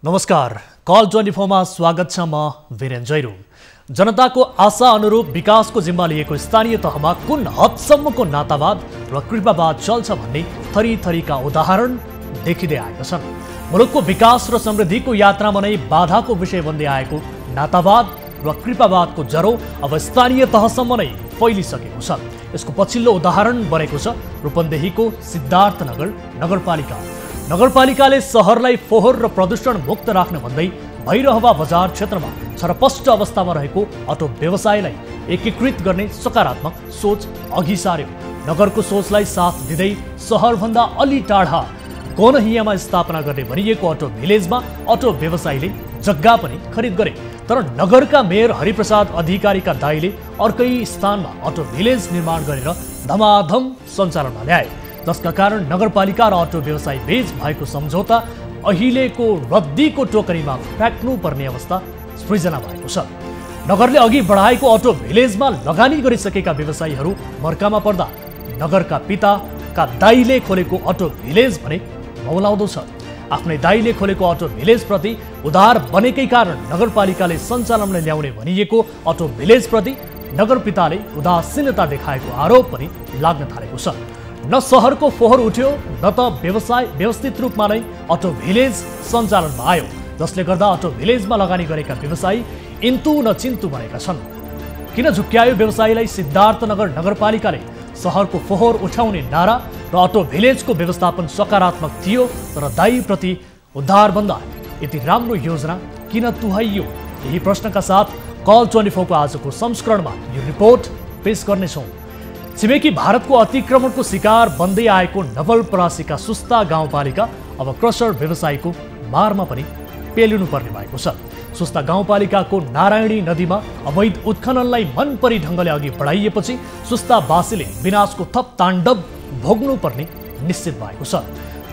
नमस्कार, कल 24 मा स्वागत छ। म वीरेन जैरू। जनताको आशा अनुरूप विकासको जिम्मा लिएको स्थानीय तहमा कुन हदसम्मको नातावाद र कृपावाद चल्छ भन्ने थरीथरीका उदाहरण देखिँदै आएका छन्। मुलुकको विकास र समृद्धिको यात्रामा नै बाधाको विषय बन्दै आएको नातावाद र कृपावादको जरो अब स्थानीय तहसम्म नै फैलिसकेको छ। यसको पछिल्लो उदाहरण बनेको छ रूपन्देहीको सिद्धार्थनगर नगरपालिका। नगरपालिकाले शहरलाई फोहोर र प्रदूषण मुक्त राख्न भन्दै भैरहवा बजार क्षेत्रमा छरपष्ट अवस्थामा रहेको अटो व्यवसायलाई एकीकृत गर्ने सकारात्मक सोच अघि सार्यो। नगरको सोचलाई साथ दिँदै शहरभन्दा अलि टाढा कोनहियामा स्थापना गर्ने भनिएको अटो भिलेजमा अटो व्यवसायीले जग्गा पनि खरिद गरे। तर नगरका मेयर हरिप्रसाद अधिकारीका दाइले अर्कै स्थानमा अटो भिलेज निर्माण गरेर धमाधम सञ्चालनमा ल्याए, जसका कारण नगरपालिका र अटो व्यवसायी बीच भएको सम्झौता अहिलेको रद्दीको टोकरीमा फ्याँक्नुपर्ने अवस्था सृजना भएको छ। नगरले अघि बढाएको अटो भिलेजमा लगानी गरिसकेका व्यवसायीहरू मर्कामा पर्दा नगरका पिताका दाइले खोलेको अटो भिलेज भने मौलाउँदो छ। आफ्नै दाइले खोलेको अटो भिलेजप्रति उदार बनेकै कारण नगरपालिकाले सञ्चालनमा ल्याउने भनिएको अटो भिलेजप्रति नगरपिताले उदासीनता देखाएको आरोप पनि लाग्न थालेको छ। न सहरको फोहोर उठ्यो न त व्यवस्थित रूपमा नै अटो भिलेज सञ्चालनमा आयो, जसले गर्दा अटो भिलेजमा लगानी गरेका व्यवसायी इन्तु न चिन्तु बनेका छन्। किन झुक्क्यायो व्यवसायीलाई सिद्धार्थनगर नगरपालिकाले? सहरको फोहोर उठाउने नारा र अटो भिलेजको व्यवस्थापन सकारात्मक थियो, तर दाइप्रति उद्धारभन्दा यति राम्रो योजना किन तुहाइयो? यही प्रश्नका साथ कल 24 को आजको संस्करणमा यो रिपोर्ट पेश गर्नेछौँ। छिमेकी भारतको अतिक्रमणको शिकार बन्दै आएको नवलपरासीका सुस्ता गाउँपालिका अब क्रसर व्यवसायीको मारमा पनि पेलिनुपर्ने भएको छ। सुस्ता गाउँपालिकाको नारायणी नदीमा अवैध उत्खननलाई मनपरी ढङ्गले अघि बढाइएपछि सुस्तावासीले विनाशको थप ताण्डव भोग्नुपर्ने निश्चित भएको छ।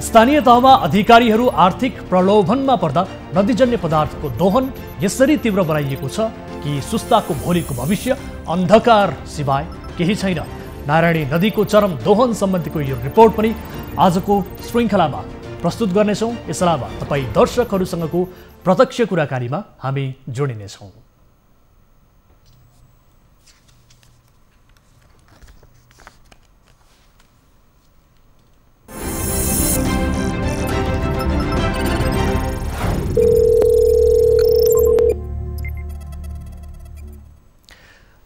स्थानीय तहमा अधिकारीहरू आर्थिक प्रलोभनमा पर्दा नदीजन्य पदार्थको दोहन यसरी तीव्र बनाइएको छ कि सुस्ताको भोलिको भविष्य अन्धकार सिवाय केही छैन। नारायणी नदीको चरम दोहन सम्बन्धीको यो रिपोर्ट पनि आजको श्रृङ्खलामा प्रस्तुत गर्नेछौँ। यस अलावा तपाईँ दर्शकहरूसँगको प्रत्यक्ष कुराकानीमा हामी जोडिनेछौँ।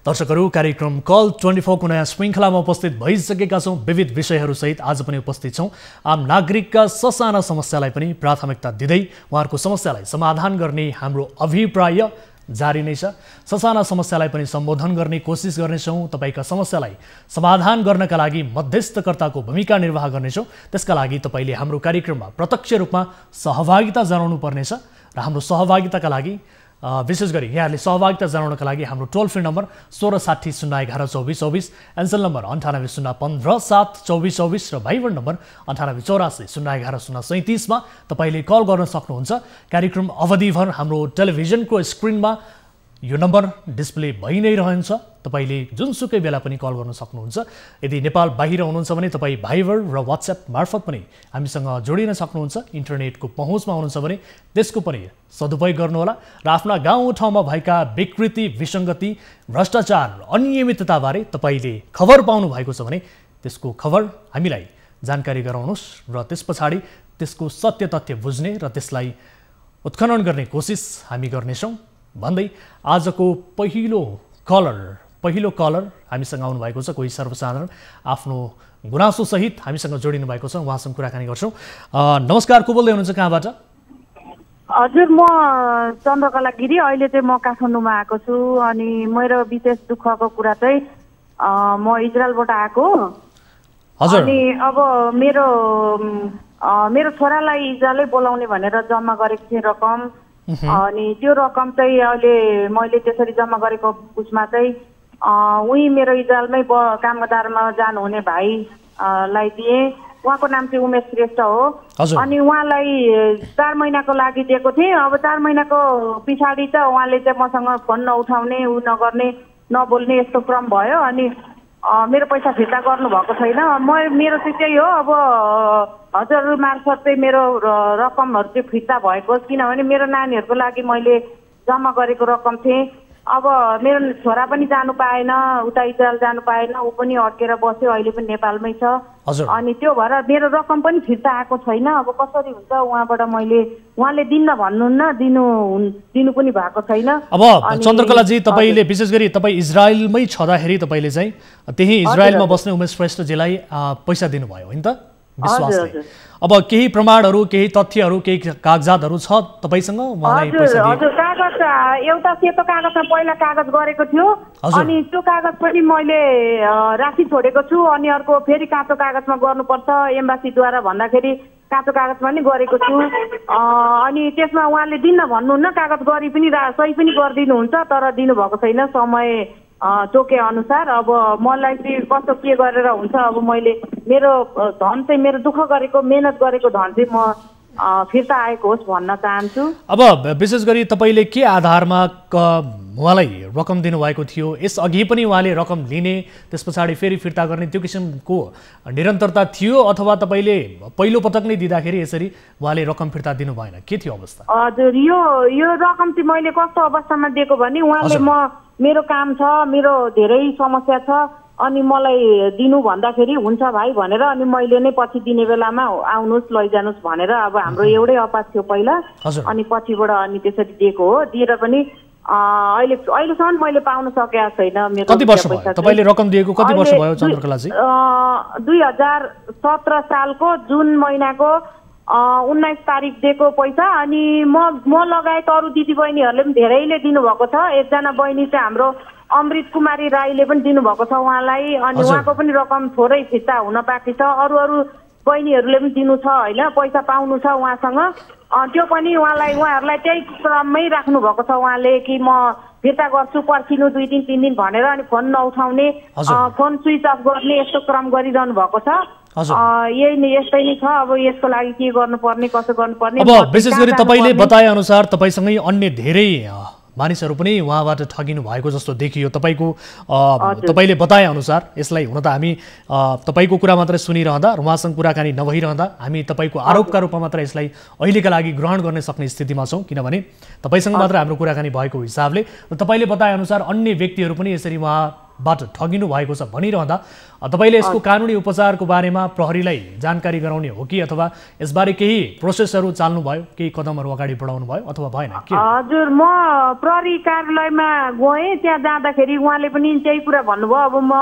दर्शकहरू, कार्यक्रम कल 24 को नयाँ श्रृङ्खलामा उपस्थित भइसकेका छौँ। विविध विषयहरूसहित आज पनि उपस्थित छौँ। आम नागरिकका ससाना समस्यालाई पनि प्राथमिकता दिँदै उहाँहरूको समस्यालाई समाधान गर्ने हाम्रो अभिप्राय जारी नै छ। ससाना समस्यालाई पनि सम्बोधन गर्ने कोसिस गर्नेछौँ। तपाईँका समस्यालाई समाधान गर्नका लागि मध्यस्थकर्ताको भूमिका निर्वाह गर्नेछौँ। त्यसका लागि तपाईँले हाम्रो कार्यक्रममा प्रत्यक्ष रूपमा सहभागिता जनाउनु पर्नेछ र हाम्रो सहभागिताका लागि विशेष गरी यहाँहरूले सहभागिता जनाउनका लागि हाम्रो टोल फ्री नम्बर 1660 011 2424, एन्सेल नम्बर 98 015 7 2424 र भाइबर नम्बर 98 84 011 037 मा तपाईँले कल गर्न सक्नुहुन्छ। कार्यक्रम अवधिभर हाम्रो टेलिभिजनको स्क्रिनमा यो नम्बर डिस्प्ले भइ नै रहन्छ। तपाईँले जुनसुकै बेला पनि कल गर्न सक्नुहुन्छ। यदि नेपाल बाहिर हुनुहुन्छ भने तपाईँ भाइबर र वाट्सएप मार्फत पनि हामीसँग जोडिन सक्नुहुन्छ। इन्टरनेटको पहुँचमा हुनुहुन्छ भने त्यसको पनि सदुपयोग गर्नुहोला र आफ्ना गाउँठाउँमा भएका विकृति, विसङ्गति, भ्रष्टाचार, अनियमितताबारे तपाईँले खबर पाउनु भएको छ भने त्यसको खबर हामीलाई जानकारी गराउनुहोस् र त्यस पछाडि त्यसको सत्य तथ्य बुझ्ने र त्यसलाई उत्खनन गर्ने कोसिस हामी गर्नेछौँ भन्दै आजको पहिलो कलर हामीसँग आउनु भएको छ। कोही सर्वसाधारण आफ्नो गुनासो सहित हामीसँग जोडिनु भएको छ, उहाँसँग कुराकानी गर्छौँ। नमस्कार, को बोल्दै हुनुहुन्छ, कहाँबाट? हजुर, म चन्द्रकला गिरी। अहिले चाहिँ म काठमाडौँमा आएको छु। अनि मेरो विशेष दुःखको कुरा चाहिँ म इजरायलबाट आएको। अनि अब मेरो छोरालाई इजरायलै बोलाउने भनेर जम्मा गरेको थिएँ रकम। अनि त्यो रकम चाहिँ अहिले मैले त्यसरी जम्मा गरेको उसमा चाहिँ उही मेरो इजरायलमै कामदारमा जानुहुने भाइलाई दिएँ। उहाँको नाम चाहिँ उमेश श्रेष्ठ हो। हजुर। अनि उहाँलाई 4 महिनाको लागि दिएको थिएँ। अब 4 महिनाको पछाडि त उहाँले चाहिँ मसँग फोन नउठाउने, उ नगर्ने, नबोल्ने यस्तो क्रम भयो। अनि मेरो पैसा फिर्ता गर्नुभएको छैन। मेरो चाहिँ त्यही हो, अब हजुरहरू मार्फत चाहिँ मेरो रकमहरू चाहिँ फिर्ता भएको, किनभने मेरो नानीहरूको लागि मैले जम्मा गरेको रकम थिएँ। अब मेरो छोरा पनि जानु पाएन, उता इजरायल जानु पाएन, ऊ पनि अड्केर बस्यो, अहिले पनि नेपालमै छ। अनि त्यो भएर मेरो रकम पनि फिर्ता आएको छैन। अब कसरी हुन्छ, उहाँबाट उहाँले दिन्न भन्नुहुन्न, दिनु पनि भएको छैन। अब चन्द्रकलाजी, तपाईँले विशेष गरी तपाईँ इजरायलमै छँदाखेरि तपाईँले चाहिँ त्यही इजरायलमा बस्ने उमेश श्रेष्ठजीलाई पैसा दिनुभयो होइन त, विश्वासले। अब केही प्रमाणहरू, केही तथ्यहरू, केही कागजातहरू छ तपाईँसँग उहाँलाई पैसा दिएको? हजुर, कागज एउटा सेतो कागजमा पहिला कागज गरेको थियो। अनि त्यो कागज पनि मैले राखी छोडेको छु। अनि अर्को फेरि काँचो कागजमा गर्नुपर्छ एम्बासीद्वारा भन्दाखेरि काँचो कागजमा नि गरेको छु। अनि त्यसमा उहाँले दिन्न भन्नुहुन्न, कागज गरी पनि सही पनि गरिदिनुहुन्छ, तर दिनुभएको छैन समय तोके अनुसार। अब मलाई चाहिँ कस्तो के गरेर हुन्छ, अब मैले मेरो धन चाहिँ मेरो दुःख गरेको, मेहनत गरेको धन चाहिँ म फिर्ता आएको होस् भन्न चाहन्छु। अब विशेष गरी तपाईँले के आधारमा उहाँलाई रकम दिनुभएको थियो? यस अघि पनि उहाँले रकम लिने, त्यस पछाडि फेरि फिर्ता गर्ने त्यो किसिमको निरन्तरता थियो, अथवा तपाईँले पहिलो पटक नै दिँदाखेरि यसरी उहाँले रकम फिर्ता दिनु भएन? के थियो अवस्था? हजुर, यो रकम चाहिँ मैले कस्तो अवस्थामा दिएको भने उहाँले मेरो काम छ, मेरो धेरै समस्या छ, अनि मलाई दिनु भन्दाखेरि हुन्छ भाइ भनेर, अनि मैले नै पछि दिने बेलामा आउनुहोस् लैजानुहोस् भनेर, अब हाम्रो एउटै अपात थियो पहिला, अनि पछिबाट अनि त्यसरी दिएको हो। दिएर पनि अहिलेसम्म मैले पाउन सकेको छैन। मेरो कति वर्ष भयो तपाईँले रकम दिएको? कति वर्ष भयो चन्द्रकलाजी? 2017 सालको जुन महिनाको 19 तारिक दिएको पैसा। अनि म लगायत अरू दिदीबहिनीहरूले पनि धेरैले दिनुभएको छ। एकजना बहिनी चाहिँ हाम्रो अमृत कुमारी राईले पनि दिनुभएको छ उहाँलाई। अनि उहाँको पनि रकम थोरै फिर्ता हुन बाँकी छ। अरू बहिनीहरूले पनि दिनु छ होइन, पैसा पाउनु छ उहाँसँग। त्यो पनि उहाँहरूलाई त्यही क्रममै राख्नु भएको छ उहाँले, कि म फिर्ता गर्छु पर्खिनु 2 दिन 3 दिन भनेर, अनि फोन नउठाउने, फोन स्विच अफ गर्ने, यस्तो क्रम गरिरहनु भएको छ। यस्तै नै छ। अब यसको लागि के गर्नुपर्ने, कसो गर्नुपर्ने? अब विशेष गरी तपाईँले बताए अनुसार तपाईँसँगै अन्य धेरै मानिसहरू पनि उहाँबाट ठगिनु भएको जस्तो देखियो। तपाईँले बताए अनुसार यसलाई हुन त हामी तपाईँको कुरा मात्रै सुनिरहँदा र उहाँसँग कुराकानी नभइरहँदा हामी तपाईँको आरोपका रूपमा मात्र यसलाई अहिलेका लागि ग्रहण गर्न सक्ने स्थितिमा छौँ, किनभने तपाईँसँग मात्र हाम्रो कुराकानी भएको हिसाबले। र तपाईँले बताए अनुसार अन्य व्यक्तिहरू पनि यसरी उहाँबाट ठगिनु भएको छ भनिरहँदा तपाईँले यसको कानुनी उपचारको बारेमा प्रहरीलाई जानकारी गराउने हो कि, अथवा यसबारे केही प्रोसेसहरू चाल्नुभयो, केही कदमहरू अगाडि बढाउनु भयो अथवा भएन? हजुर, म प्रहरी कार्यालयमा गएँ। त्यहाँ जाँदाखेरि उहाँले पनि त्यही कुरा भन्नुभयो। अब म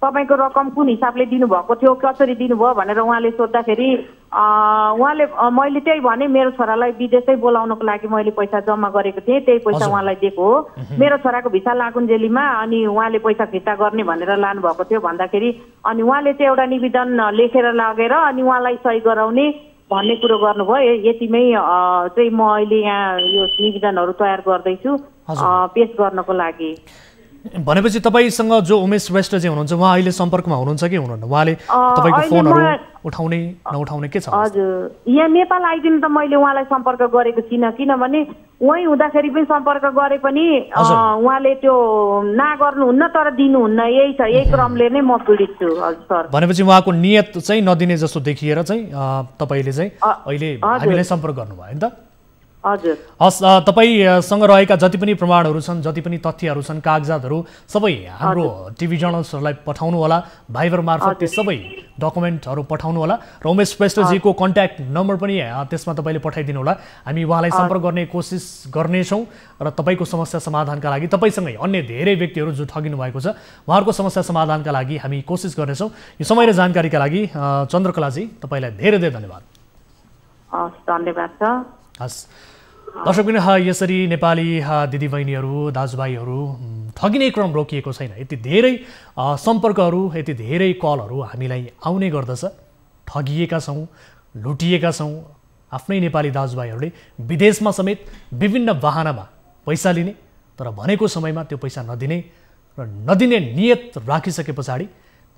तपाईँको रकम कुन हिसाबले दिनुभएको थियो, कसरी दिनुभयो भनेर उहाँले सोद्धाखेरि मैले त्यही भने मेरो छोरालाई विदेशै बोलाउनको लागि मैले पैसा जम्मा गरेको थिएँ, त्यही पैसा उहाँलाई दिएको हो। मेरो छोराको भिसा लागुन्जेलीमा, अनि उहाँले पैसा फिर्ता गर्ने भनेर लानुभएको थियो भन्दाखेरि, अनि उहाँले चाहिँ एउटा निवेदन लेखेर लगेर अनि उहाँलाई सही गराउने भन्ने कुरो गर्नुभयो। यतिमै चाहिँ म अहिले यहाँ यो निवेदनहरू तयार गर्दैछु पेश गर्नको लागि। भनेपछि तपाईँसँग जो उमेश श्रेष्ठ चाहिँ हुनुहुन्छ, उहाँ अहिले सम्पर्कमा हुनुहुन्छ कि हुनुहुन्न? उहाँले तपाईँको फोनहरू उठाउने नउठाउने के छ? हजुर, यहाँ नेपाल आइदिनु त मैले उहाँलाई सम्पर्क गरेको थिइनँ, किनभने उहीँ हुँदाखेरि पनि सम्पर्क गरे पनि उहाँले त्यो नगर्नुहुन्न, तर दिनुहुन्न। यही छ, यही क्रमले नै म पीडित छु। हजुर सर, भनेपछि उहाँको नियत चाहिँ नदिने जस्तो देखिएर चाहिँ तपाईँले चाहिँ अहिले हामीलाई सम्पर्क गर्नुभयो होइन त? हजुर। हस्, तपाईँसँग रहेका जति पनि प्रमाणहरू छन्, जति पनि तथ्यहरू छन्, कागजातहरू सबै हाम्रो टिभी जर्नलिस्टहरूलाई पठाउनु होला, भाइबर मार्फत ती सबै डकुमेन्टहरू पठाउनु होला। र उमेश श्रेष्ठजीको कन्ट्याक्ट नम्बर पनि त्यसमा तपाईँले पठाइदिनु होला। हामी उहाँलाई सम्पर्क गर्ने कोसिस गर्नेछौँ र तपाईँको समस्या समाधानका लागि, तपाईँसँगै अन्य धेरै व्यक्तिहरू जो ठगिनु भएको छ उहाँहरूको समस्या समाधानका लागि हामी कोसिस गर्नेछौँ। यो समय र जानकारीका लागि चन्द्रकलाजी तपाईँलाई धेरै धेरै धन्यवाद। हस्, धन्यवाद छ। हस्, दर्शकबिन यसरी नेपाली दिदीबहिनीहरू, दाजुभाइहरू ठगिने क्रम रोकिएको छैन। यति धेरै सम्पर्कहरू, यति धेरै कलहरू हामीलाई आउने गर्दछ। ठगिएका छौँ, लुटिएका छौँ। आफ्नै नेपाली दाजुभाइहरूले विदेशमा समेत विभिन्न बहानामा पैसा लिने, तर भनेको समयमा त्यो पैसा नदिने र नदिने नियत राखिसके पछाडि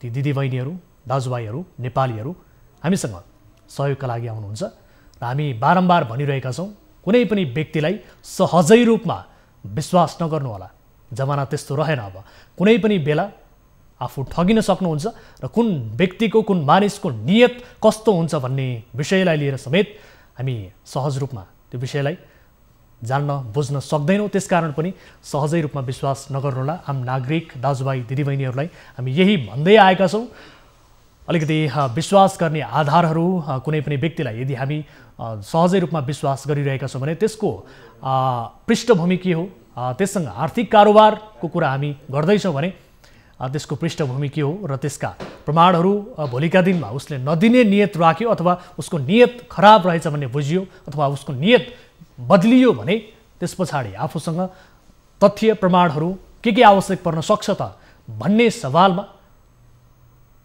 ती दिदीबहिनीहरू, दाजुभाइहरू, नेपालीहरू हामीसँग सहयोगका लागि आउनुहुन्छ र हामी बारम्बार भनिरहेका छौँ कुनै पनि व्यक्तिलाई सहजै रूपमा विश्वास नगर्नुहोला। जमाना त्यस्तो रहेन। अब कुनै पनि बेला आफू ठगिन सक्नुहुन्छ र कुन व्यक्तिको कुन मानिसको नियत कस्तो हुन्छ भन्ने विषयलाई लिएर समेत हामी सहज रूपमा त्यो विषयलाई जान्न बुझ्न सक्दैनौँ। त्यसकारण पनि सहजै रूपमा विश्वास नगर्नुहोला। आम नागरिक दाजुभाइ दिदीबहिनीहरूलाई हामी यही भन्दै आएका छौँ। अलिकति विश्वास गर्ने आधारहरू कुनै पनि व्यक्तिलाई यदि हामी सहजै रूपमा विश्वास गरिरहेका छौँ भने त्यसको पृष्ठभूमि के हो, त्यससँग आर्थिक कारोबारको कुरा हामी गर्दैछौँ भने त्यसको पृष्ठभूमि के हो र त्यसका प्रमाणहरू भोलिका दिनमा उसले नदिने नियत राख्यो अथवा उसको नियत खराब रहेछ भन्ने बुझियो अथवा उसको नियत बदलियो भने त्यस पछाडि आफूसँग तथ्य प्रमाणहरू के आवश्यक पर्न सक्छ त भन्ने सवालमा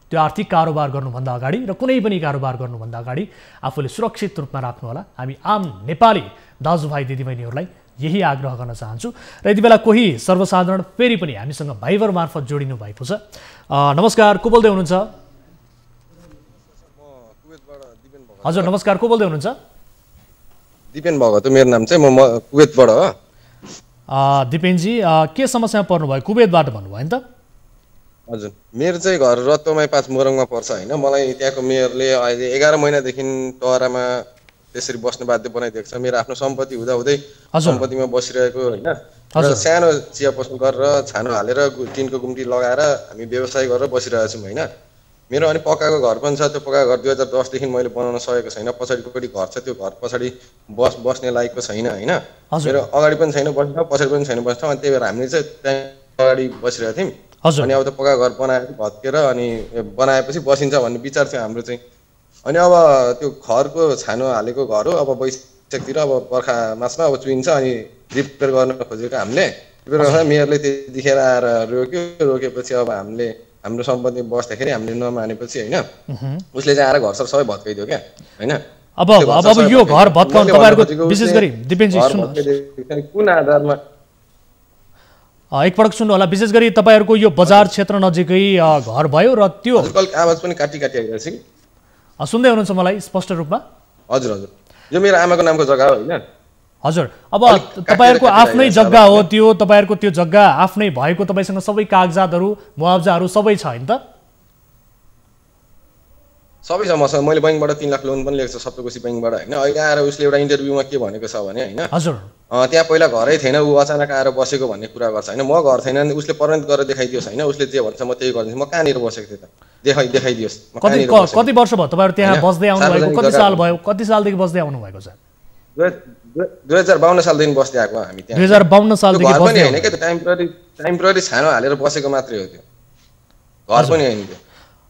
त्यो आर्थिक कारोबार गर्नुभन्दा अगाडि र कुनै पनि कारोबार गर्नुभन्दा अगाडि आफूले सुरक्षित रूपमा राख्नुहोला। हामी आम नेपाली दाजुभाइ दिदीबहिनीहरूलाई यही आग्रह गर्न चाहन्छु। र यति बेला कोही सर्वसाधारण फेरि पनि हामीसँग भाइबर मार्फत जोडिनु भएको छ। नमस्कार, को बोल्दै हुनुहुन्छ? हजुर नमस्कार, को बोल्दै हुनुहुन्छ? दिपेन भगत हो मेरो नाम चाहिँ, म कुवेतबाट हो। दिपेनजी, के समस्यामा पर्नुभयो? कुवेतबाट भन्नुभयो नि त? हजुर, मेरो चाहिँ घर रत्तोमाई 5 मोरङमा पर्छ होइन। मलाई त्यहाँको मेयरले अहिले 11 महिनादेखि टहरामा त्यसरी बस्नु बाध्य बनाइदिएको छ। मेरो आफ्नो सम्पत्ति हुँदाहुँदै सम्पत्तिमा बसिरहेको होइन। र सानो चिया पसल गरेर छानो हालेर टिनको गुम्टी लगाएर हामी व्यवसाय गरेर बसिरहेको छौँ होइन। मेरो अनि पक्काको घर पनि छ। त्यो पक्का घर 2010 देखि मैले बनाउन सकेको छैन। पछाडिपट्टि घर छ, त्यो घर पछाडि बस्ने लायकको छैन होइन। मेरो अगाडि पनि छैन बस्ने ठाउँ, पछाडि पनि छैन बस्ने ठाउँ। अनि त्यही भएर हामीले चाहिँ त्यहाँ अगाडि बसिरहेको थियौँ। अनि अब त पक्का घर बनाएर भत्केर अनि बनाएपछि बसिन्छ भन्ने विचार थियो हाम्रो चाहिँ। अनि अब त्यो खरको छानो हालेको घर हो। अब वैशाखतिर अब बर्खा मासमा अब चुइन्छ अनि रिपेयर गर्न खोजेको हामीले। रिपेयर गर्दा मेयरले त्यतिखेर आएर रोकेपछि अब हामीले हाम्रो सम्पत्ति बस्दाखेरि हामीले नमानेपछि होइन, उसले चाहिँ आएर घरसर सबै भत्काइदियो क्या होइन। अब यो घर भत्काउनु तपाईहरुको विशेष गरी दिपेनजी कुन आधारमा एकपटक सुन्नु होला, विशेष गरी तपाईहरुको यो बजार क्षेत्र नजिकै घर भयो र त्यो आवाज पनि काटी आइरहेछ कि सुन्दै हुनुहुन्छ मलाई स्पष्ट रूपमा? हजुर हजुर, यो मेरो आमाको नामको जग्गा हो होइन। हजुर, अब तपाईहरुको आफ्नै जग्गा हो त्यो, तपाईहरुको त्यो जग्गा आफ्नै भएको तपाईसँग सबै कागजातहरु मुआवजाहरु सबै छ हैन त? सबै छ मसँग। मैले बैंकबाट 3 लाख लोन पनि लिएको छु सप्तकोशी बैंकबाट हैन। अहिले आएर उसले एउटा इन्टरभ्यूमा के भनेको छ भने हैन, हजुर त्यहाँ पहिला घरै थिएन, उ अचानक आएर बसेको भन्ने कुरा गर्छ हैन। म घर छैन, उसले पर्मनेन्ट गरेर देखाइदियोस् हैन। उसले जे भन्छ म त्यही गरिदिन्छु। म कहाँनिर बसेको थिएँ त देखाइदियोस्। कति वर्ष भयो तपाईहरु त्यहाँ बस्दै आउनु भएको? कति साल भयो? कति सालदेखि बस्दै आउनु भएको छ? 2052 सालदेखि बस्दै आएको हामी त्यहाँ। 2052 सालदेखि बस्दै हैन के, टेम्पररी छानो हालेर बसेको मात्रै हो त्यो, घर पनि हैन त्यो।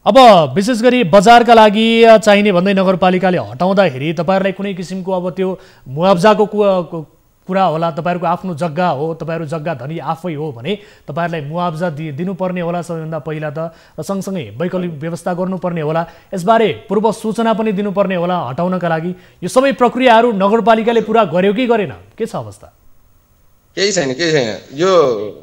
अब विशेष गरी बजारका लागि चाहिने भन्दै नगरपालिकाले हटाउँदाखेरि तपाईहरुलाई कुनै किसिमको अब त्यो मुआवजाको कुरा होला? तपाईहरुको आफ्नो जग्गा हो, तपाईहरु जग्गा धनी आफै हो भने तपाईहरुलाई मुआवजा दिनुपर्ने होला सबैभन्दा पहिला त, र सँगसँगै वैकल्पिक व्यवस्था गर्नुपर्ने होला, यसबारे पूर्व सूचना पनि दिनुपर्ने होला हटाउनका लागि। यो सबै प्रक्रियाहरू नगरपालिकाले पुरा गर्यो कि गरेन? के छ अवस्था? केही छैन। यो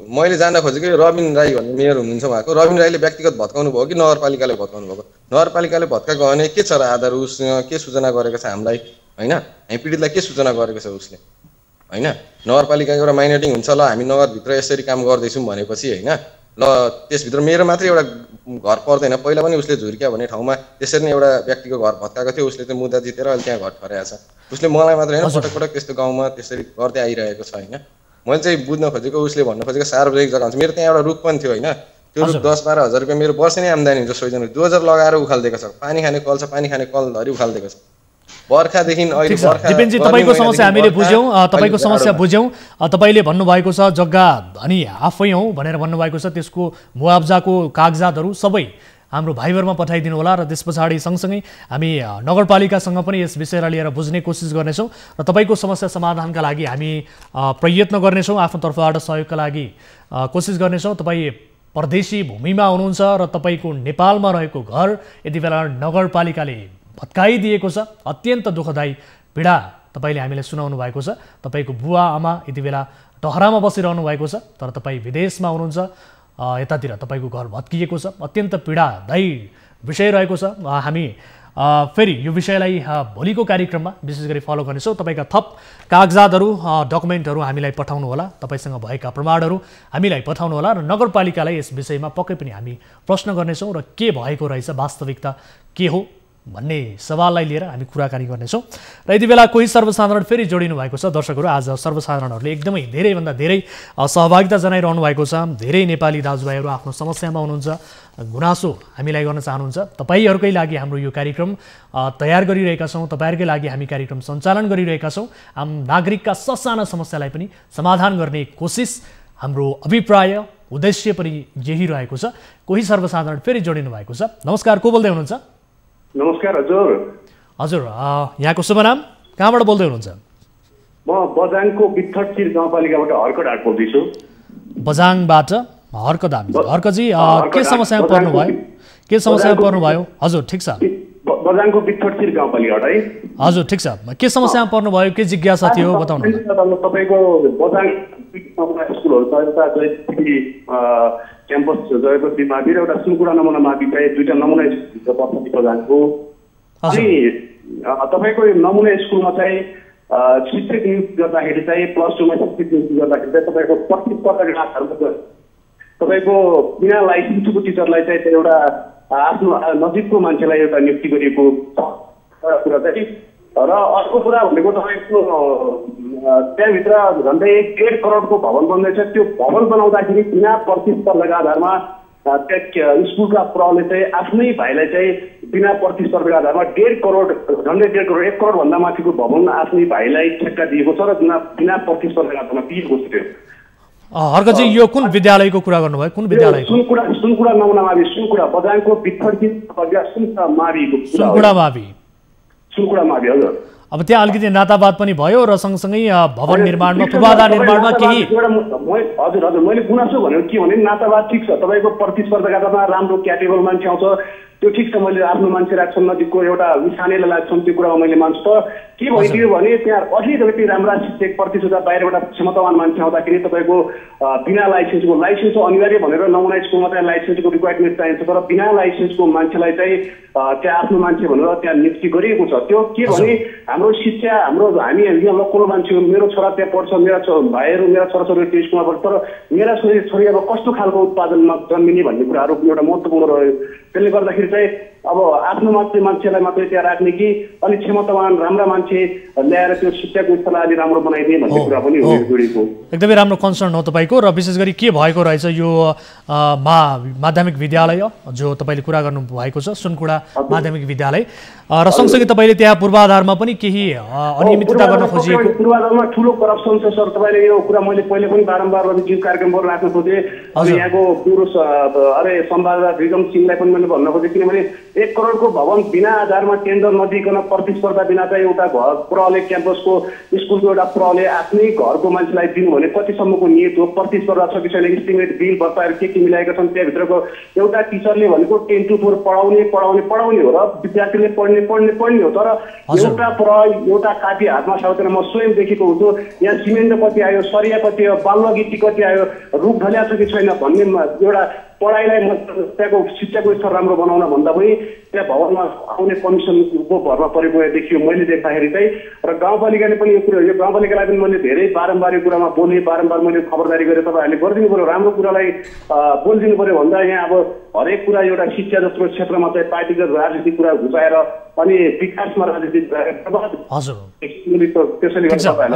मैले जान्न खोजेको रबिन राई भन्ने मेयर हुनुहुन्छ उहाँको। रबिन राईले व्यक्तिगत भत्काउनु भयो कि नगरपालिकाले भत्काउनु भएको? नगरपालिकाले भत्काएको भने के छ र आधार? उसँग के सूचना गरेको छ हामीलाई हैन? हामी पीडितलाई के सूचना गरेको छ उसले हैन? नगरपालिकाको एउटा माइनेटिङ हुन्छ, ल हामी नगरभित्र यसरी काम गर्दैछौँ भनेपछि हैन, ल त्यसभित्र मेरो मात्रै एउटा घर पर्दैन। पहिला पनि उसले झुर्क्या भन्ने ठाउँमा त्यसरी नै एउटा व्यक्तिको घर भत्काएको थियो। उसले त्यो मुद्दा जितेर अहिले त्यहाँ घर ठहराएको छ। उसले मलाई मात्रै हैन, पटक पटक त्यस्तो गाउँमा त्यसरी गर्दै आइरहेको छ हैन। मैले चाहिँ बुझ्न खोजेको, उसले भन्न खोजेको सार्वजनिक जग्गा हुन्छ। मेरो त्यहाँ एउटा रुख पनि थियो हैन, त्यो रुख 10-12 हजार रुपियाँ मेरो वर्ष नै आम्दानी हुन्छ। सोइजन 2000 लगाएर उखाल्दिएको छ। पानी खाने कल छ, पानी खाने कल धरि उखाल्दिएको छ। बर्खादेखि अहिले बर्खा। दिपेनजी, तपाईको समस्या हामीले बुझ्यौं, तपाईको समस्या बुझ्यौं। तपाईले भन्नुभएको छ जग्गा धनी आफै हौ भनेर भन्नुभएको छ, त्यसको मुआवजाको कागजातहरु सबै हाम्रो भाइबरमा पठाइदिनु होला। र त्यसपछि सँगसँगै हामी नगरपालिकासँग पनि यस विषयलाई लिएर बुझ्ने कोसिस गर्नेछौँ र तपाईको समस्या समाधानका लागि हामी प्रयत्न गर्नेछौँ। आफ्नो तर्फबाट सहयोगका लागि कोसिस गर्नेछौँ। तपाई परदेशी भूमिमा हुनुहुन्छ र तपाईको नेपालमा रहेको घर यति बेला नगरपालिकाले भत्काइदिएको छ। अत्यन्त दुःखदायी पीडा तपाईले हामीलाई सुनाउनु भएको छ। तपाईको बुवा आमा यति बेला टहरामा बसिरहनु भएको छ, तर तपाई विदेशमा हुनुहुन्छ, यतातिर तपाईको घर भत्किएको छ। अत्यन्त पीडादायी विषय रहेको छ। हामी फेरि यो विषयलाई भोलिको कार्यक्रममा विशेष गरी फलो गर्नेछौँ। तपाईँका थप कागजातहरू डकुमेन्टहरू हामीलाई पठाउनुहोला, तपाईँसँग भएका प्रमाणहरू हामीलाई पठाउनुहोला र नगरपालिकालाई यस विषयमा पक्कै पनि हामी प्रश्न गर्नेछौँ र के भएको रहेछ, वास्तविकता के हो भन्ने सवाललाई लिएर हामी कुराकानी गर्नेछौँ। र यति बेला कोही सर्वसाधारण फेरि जोडिनु भएको छ। दर्शकहरू, आज सर्वसाधारणहरूले एकदमै धेरैभन्दा धेरै सहभागिता जनाइरहनु भएको छ। धेरै नेपाली दाजुभाइहरू आफ्नो समस्यामा हुनुहुन्छ, गुनासो हामीलाई गर्न चाहनुहुन्छ। तपाईँहरूकै लागि हाम्रो यो कार्यक्रम तयार गरिरहेका छौँ, तपाईँहरूकै लागि हामी कार्यक्रम सञ्चालन गरिरहेका छौँ। आम नागरिकका ससाना समस्यालाई पनि समाधान गर्ने कोसिस, हाम्रो अभिप्राय, उद्देश्य पनि यही रहेको छ। कोही सर्वसाधारण फेरि जोडिनु भएको छ। नमस्कार, को बोल्दै हुनुहुन्छ? नमस्कार हजुर। हजुर, यहाँको शुभ नाम, कहाँबाट बोल्दै हुनुहुन्छ? म बझाङको बित्थटचिर गाउँपालिकाबाट हर्कडाँड बोल्दैछु। बझाङबाट हर्कदाम। हर्कजी, के समस्यामा पर्नुभयो? के समस्यामा पर्नुभयो? हजुर, ठिक छ। बझाङको बित्थटचिर गाउँपालिकाबाट है। हजुर, ठिक छ। के समस्यामा पर्नुभयो, के जिज्ञासा थियो बताउनु न। तपाईँको बझाङ स्कुलहरू छ, एउटा जयपुरी क्याम्पस जयपुरी मावि र एउटा सुनकुडा नमुना मावि चाहिँ दुईटा नमुना स्कुल पर्छ बझाङको। अनि तपाईँको नमुना स्कुलमा चाहिँ शिक्षक नियुक्ति गर्दाखेरि चाहिँ +2 मा शिक्षक नियुक्ति गर्दाखेरि चाहिँ तपाईँको 25% आधारमा तपाईँको बिना लाइसेन्सको टिचरलाई चाहिँ एउटा आफ्नो नजिकको मान्छेलाई एउटा नियुक्ति गरिएको कुरा चाहिँ। र अर्को कुरा भनेको तपाईँको त्यहाँभित्र झन्डै 1.5 करोडको भवन बन्दैछ। त्यो भवन बनाउँदाखेरि बिना प्रतिस्पर्धाका आधारमा त्यहाँ स्कुलका प्रले चाहिँ आफ्नै भाइलाई चाहिँ बिना प्रतिस्पर्धाका आधारमा 1.5 करोड, झन्डै 1.5 करोड, 1 करोडभन्दा माथिको भवन आफ्नै भाइलाई ठेक्का दिएको छ र बिना प्रतिस्पर्धाका आधारमा दिएको छ। त्यो हर्कजी, यो कुन विद्यालयको कुरा गर्नुभयो? कुन विद्यालय? सुनकुडा नमुना मावि, सुनकुडा बझाङको बित्थटचिर सुनकुडा मावि। सुनकुडा मावि हजुर। अब त्यहाँ अलिकति नातावाद पनि भयो र सँगसँगै भवन निर्माणमा, पूर्वाधार निर्माणमा केही हजुर हजुर मैले गुनासो भनेको के भने नातावाद ठिक छ, तपाईँको प्रतिस्पर्धाका आधारमा राम्रो क्यापेबल मान्छे आउँछ, त्यो ठिक छ। मैले आफ्नो मान्छे राख्छन्, नजिकको एउटा सानैलाई लाग्छन्, त्यो कुरामा मैले मान्छु। त के भइदियो भने त्यहाँ अलिकति राम्रा शिक्षक प्रतिशत बाहिरबाट क्षमतावान मान्छे आउँदाखेरि तपाईँको बिना लाइसेन्सको, लाइसेन्स अनिवार्य भनेर नमुना स्कुलमा चाहिँ लाइसेन्सको रिक्वायरमेन्ट चाहिन्छ, तर बिना लाइसेन्सको मान्छेलाई चाहिँ त्यहाँ आफ्नो मान्छे भनेर त्यहाँ नियुक्ति गरिएको छ। त्यो के भने हाम्रो शिक्षा, हामी यहाँ लोकल मान्छे हो, मेरो छोरा त्यहाँ पढ्छ, मेरा भाइहरू, मेरा छोराछोरी त्यो स्कुलमा पढ्छ, तर मेरा छोरी अब कस्तो खालको उत्पादनमा जन्मिने भन्ने कुराहरू एउटा महत्त्वपूर्ण रह्यो। त्यसले गर्दाखेरि चाहिँ अब आफ्नो मान्छेलाई मात्रै त्यहाँ राख्ने कि अनि क्षमतावान राम्रा मान्छे ल्याएर त्यो शिक्षाको स्तर अलि राम्रो बनाइदिए भन्ने कुरा पनि हो जोडिएको। एकदमै राम्रो कन्सर्न हो तपाईँको। र विशेष गरी के भएको रहेछ यो माध्यमिक विद्यालय जो तपाईँले कुरा गर्नु भएको छ, सुनकुडा माध्यमिक विद्यालय, र सँगसँगै तपाईँले त्यहाँ पूर्वाधारमा पनि केही अनियमितता गर्न खोजिएको? पूर्वाधारमा ठुलो करप्सन छ सर। तपाईँले यो कुरा मैले पहिले पनि बारम्बार कार्यक्रमहरू राख्न खोजेँ। यहाँको ब्युरो संवाददाता विक्रम सिंहलाई पनि मैले भन्न खोजेँ, किनभने 1 करोडको भवन बिना आधारमा टेन्डर नदिकन प्रतिस्पर्धा बिना चाहिँ एउटा घर प्रले क्याम्पसको स्कुलको एउटा प्रले आफ्नै घरको मान्छेलाई दिनु भने कतिसम्मको नियत हो? प्रतिस्पर्धा छ कि छैन? इस्टिमेट बिल बत्ताहरू के मिलाएका छन्? त्यहाँभित्रको एउटा टिचरले भनेको 10 to 4 पढाउने हो र विद्यार्थीले पढ्ने हो। तर एउटा कापी हातमा साउतेर म स्वयं देखेको हुन्छु, यहाँ सिमेन्ट कति आयो, सरिया कति आयो, बालुवा गिटी कति आयो, रुख ढल्या छ कि छैन भन्ने एउटा पढाइलाई त्यहाँको शिक्षाको स्तर राम्रो बनाउन भन्दा पनि त्यहाँ भवनमा आउने कमिसनको भरमा परेको देखियो मैले देख्दाखेरि चाहिँ। र गाउँपालिकाले पनि यो गाउँपालिकालाई पनि मैले धेरै बारम्बार यो कुरामा बोलेँ, बारम्बार मैले खबरदारी गरेँ, तपाईँहरूले गरिदिनु पऱ्यो, राम्रो कुरालाई बोलिदिनु पऱ्यो भन्दा यहाँ अब हरेक कुरा एउटा शिक्षा जस्तो क्षेत्रमा चाहिँ पार्टीगत राजनीतिक कुरा घुसाएर अनि विकासमा राजनीति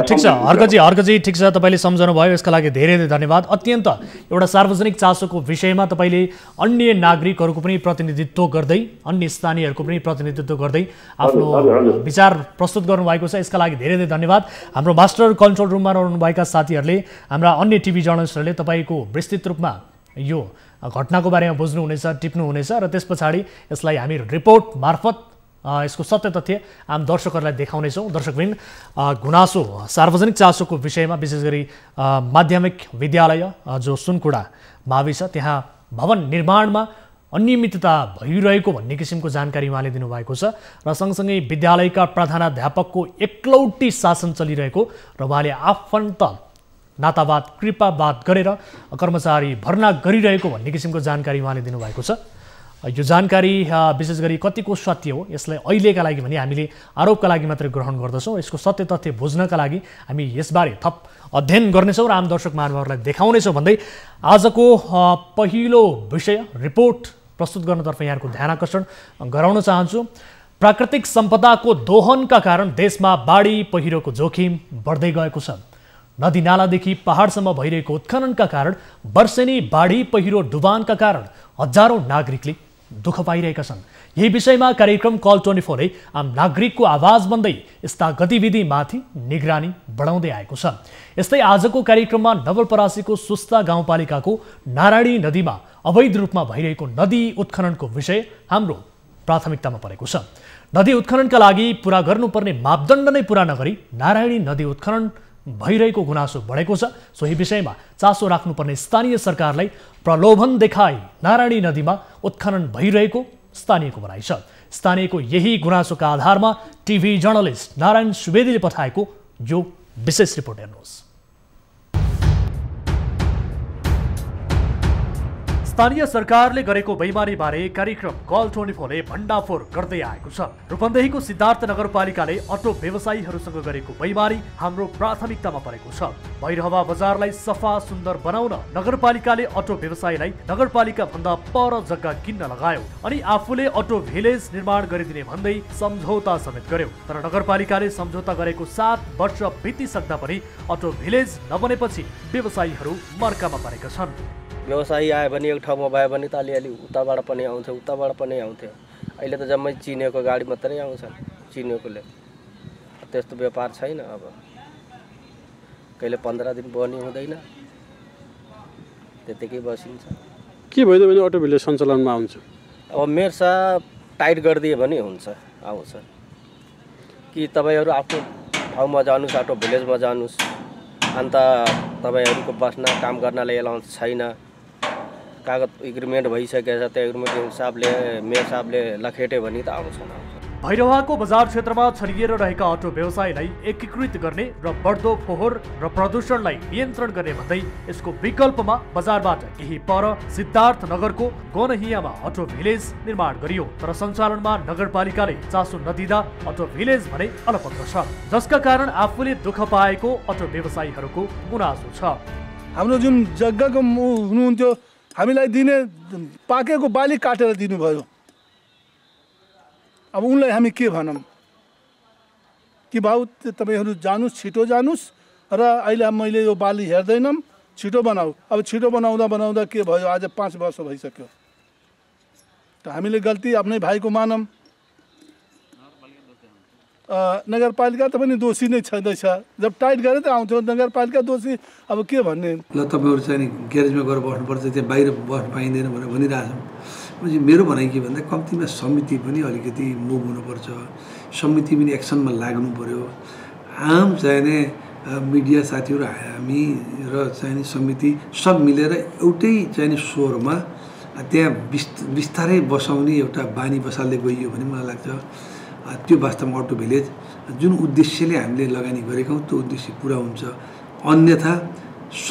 ठिक छ हर्कजी, ठिक छ, तपाईँले सम्झाउनु भयो, यसका लागि धेरै धेरै धन्यवाद। अत्यन्त एउटा सार्वजनिक चासोको विषयमा तपाईँले अन्य नागरिकहरूको पनि प्रतिनिधित्व गर्दै, अन्य स्थानीयहरूको पनि प्रतिनिधित्व गर्दै आफ्नो विचार प्रस्तुत गर्नुभएको छ, यसका लागि धेरै धेरै धन्यवाद। हाम्रो मास्टर कन्ट्रोल रुममा रहनुभएका साथीहरूले, हाम्रा अन्य टिभी जर्नलिस्टहरूले तपाईँको विस्तृत रूपमा यो घटनाको बारेमा बुझ्नुहुनेछ, टिप्नुहुनेछ र त्यस पछाडि यसलाई हामी रिपोर्ट मार्फत यसको सत्य तथ्य आम दर्शकहरूलाई देखाउनेछौँ। दर्शकवृन्द, गुनासो सार्वजनिक चासोको विषयमा विशेष गरी माध्यमिक विद्यालय जो सुनकुडा मावि छ त्यहाँ भवन निर्माणमा अनियमितता भइरहेको भन्ने किसिमको जानकारी उहाँले दिनुभएको छ र सँगसँगै विद्यालयका प्रधानाध्यापकको एकलौटी शासन चलिरहेको र उहाँले आफन्त नातावाद कृपावाद गरेर कर्मचारी भर्ना गरिरहेको भन्ने किसिमको जानकारी उहाँले दिनुभएको छ। यो जानकारी विशेष गरी कतिको सत्य हो यसलाई अहिलेका लागि भने हामीले आरोपका लागि मात्रै ग्रहण गर्दछौँ। यसको सत्य तथ्य बुझ्नका लागि हामी यसबारे थप अध्ययन गर्नेछौँ र आम दर्शक महानुभावहरूलाई देखाउनेछौँ भन्दै आजको पहिलो विषय रिपोर्ट प्रस्तुत गर्नतर्फ यहाँहरूको ध्यान आकर्षण गराउन चाहन्छु। प्राकृतिक सम्पदाको दोहनका कारण देशमा बाढी पहिरोको जोखिम बढ्दै गएको छ। नदी नालादेखि पहाडसम्म भइरहेको उत्खननका कारण वर्षेनी बाढी पहिरो डुबानका कारण हजारौं नागरिकले दुःख पाइरहेका छन्। यही विषयमा कार्यक्रम कल 24 ले आम नागरिकको आवाज बन्दै यस्ता गतिविधिमाथि निगरानी बढाउँदै आएको छ। यस्तै आजको कार्यक्रममा नवलपरासीको सुस्ता गाउँपालिकाको नारायणी नदीमा अवैध रूपमा भइरहेको नदी उत्खननको विषय हाम्रो प्राथमिकतामा परेको छ। नदी उत्खननका लागि पूरा गर्नुपर्ने मापदण्ड नै पूरा नगरी नारायणी नदी उत्खनन भइरहेको गुनासो बढेको छ। सोही विषयमा चासो राख्नुपर्ने स्थानीय सरकारलाई प्रलोभन देखाई नारायणी नदीमा उत्खनन भइरहेको स्थानीयको भनाइ छ। स्थानीयको यही गुनासोका आधारमा टिभी जर्नलिस्ट नारायण सुवेदीले पठाएको यो विशेष रिपोर्ट हेर्नुहोस्। स्थानीय सरकारले गरेको बेइमानीबारे कार्यक्रम कल 24 ले भण्डाफोर गर्दै आएको छ। रूपन्देहीको सिद्धार्थ नगरपालिकाले अटो व्यवसायीहरूसँग गरेको बेइमानी हाम्रो प्राथमिकतामा परेको छ। भैरहवा बजारलाई सफा सुन्दर बनाउन नगरपालिकाले अटो व्यवसायीलाई नगरपालिका भन्दा पर जग्गा किन्न लगायो अनि आफूले अटो भिलेज निर्माण गरिदिने भन्दै सम्झौता समेत गर्यो। तर नगरपालिकाले सम्झौता गरेको 7 वर्ष बितिसक्दा पनि अटो भिलेज नबनेपछि व्यवसायीहरू मर्कामा परेका छन्। व्यवसायी आयो भने एक ठाउँमा भयो भने त अलिअलि उताबाट पनि आउँथ्यो उताबाट पनि आउँथ्यो। अहिले त जम्मै चिनेको गाडी मात्रै आउँछन्। चिनेकोले त्यस्तो व्यापार छैन। अब कहिले 15 दिन बनी हुँदैन त्यतिकै बसिन्छ। के भइदियो भने अटो भिलेज सञ्चालनमा आउँछ। अब मेर्सा टाइट गरिदियो भने हुन्छ आउँछ कि तपाईँहरू आफ्नो ठाउँमा जानुहोस् अटो भिलेजमा जानुहोस्। अन्त तपाईँहरूको बस्न काम गर्नलाई एलाउन्स छैन। कागज एग्रिमेन्ट भइसकेको छ। त्यो एग्रिमेन्ट हिसाबले मेयर साहबले लखेट्यो भने त आउँछ। भैरवाको बजार क्षेत्रमा छरिएर रहेका अटो व्यवसायलाई एकीकृत गर्ने र बढ्दो फोहोर र प्रदूषणलाई नियन्त्रण गर्ने भन्दै यसको विकल्पमा बजारबाट केही पर सिद्धार्थ नगरको गोनहियामा अटो भिलेज निर्माण गरियो। तर सञ्चालनमा नगरपालिकाले चासो नदिँदा अटो भिलेज भने अलपत्र छ, जसका कारण आफूले दुःख पाएको अटो व्यवसायीहरूको गुनासो छ। हाम्रो जुन जग्गाको हुनुहुन्थ्यो हामीलाई दिने पाकेको बाली काटेर दिनुभयो। अब उनलाई हामी के भनौँ कि भाउ तपाईँहरू जानुहोस् छिटो जानुहोस् र अहिले मैले यो बाली हेर्दैनौँ छिटो बनाऊ। अब छिटो बनाउँदा बनाउँदा के भयो आज 5 वर्ष भइसक्यो। त हामीले गल्ती आफ्नै भाइको मानौँ। नगरपालिका त पनि दोषी नै छँदैछ। जब टाइट गरे त आउँथ्यो नगरपालिका दोषी। अब के भन्ने ल तपाईँहरू चाहिँ ग्यारेजमा गएर बस्नुपर्छ त्यहाँ बाहिर बस्न पाइँदैन भनेर भनिरहेछौँ। मेरो भनाइ के भन्दा कम्तीमा समिति पनि अलिकति मुभ हुनुपर्छ। समिति पनि एक्सनमा लाग्नु पर्यो। आम चाहिने मिडिया साथीहरू हामी र चाहिने समिति सब मिलेर एउटै चाहिने स्वरमा त्यहाँ बिस्तारै बसाउने एउटा बानी बसाल्दै गइयो भने मलाई लाग्छ त्यो वास्तवमा अटो भिलेज जुन उद्देश्यले हामीले लगानी गरेका हौँ त्यो उद्देश्य पुरा हुन्छ। अन्यथा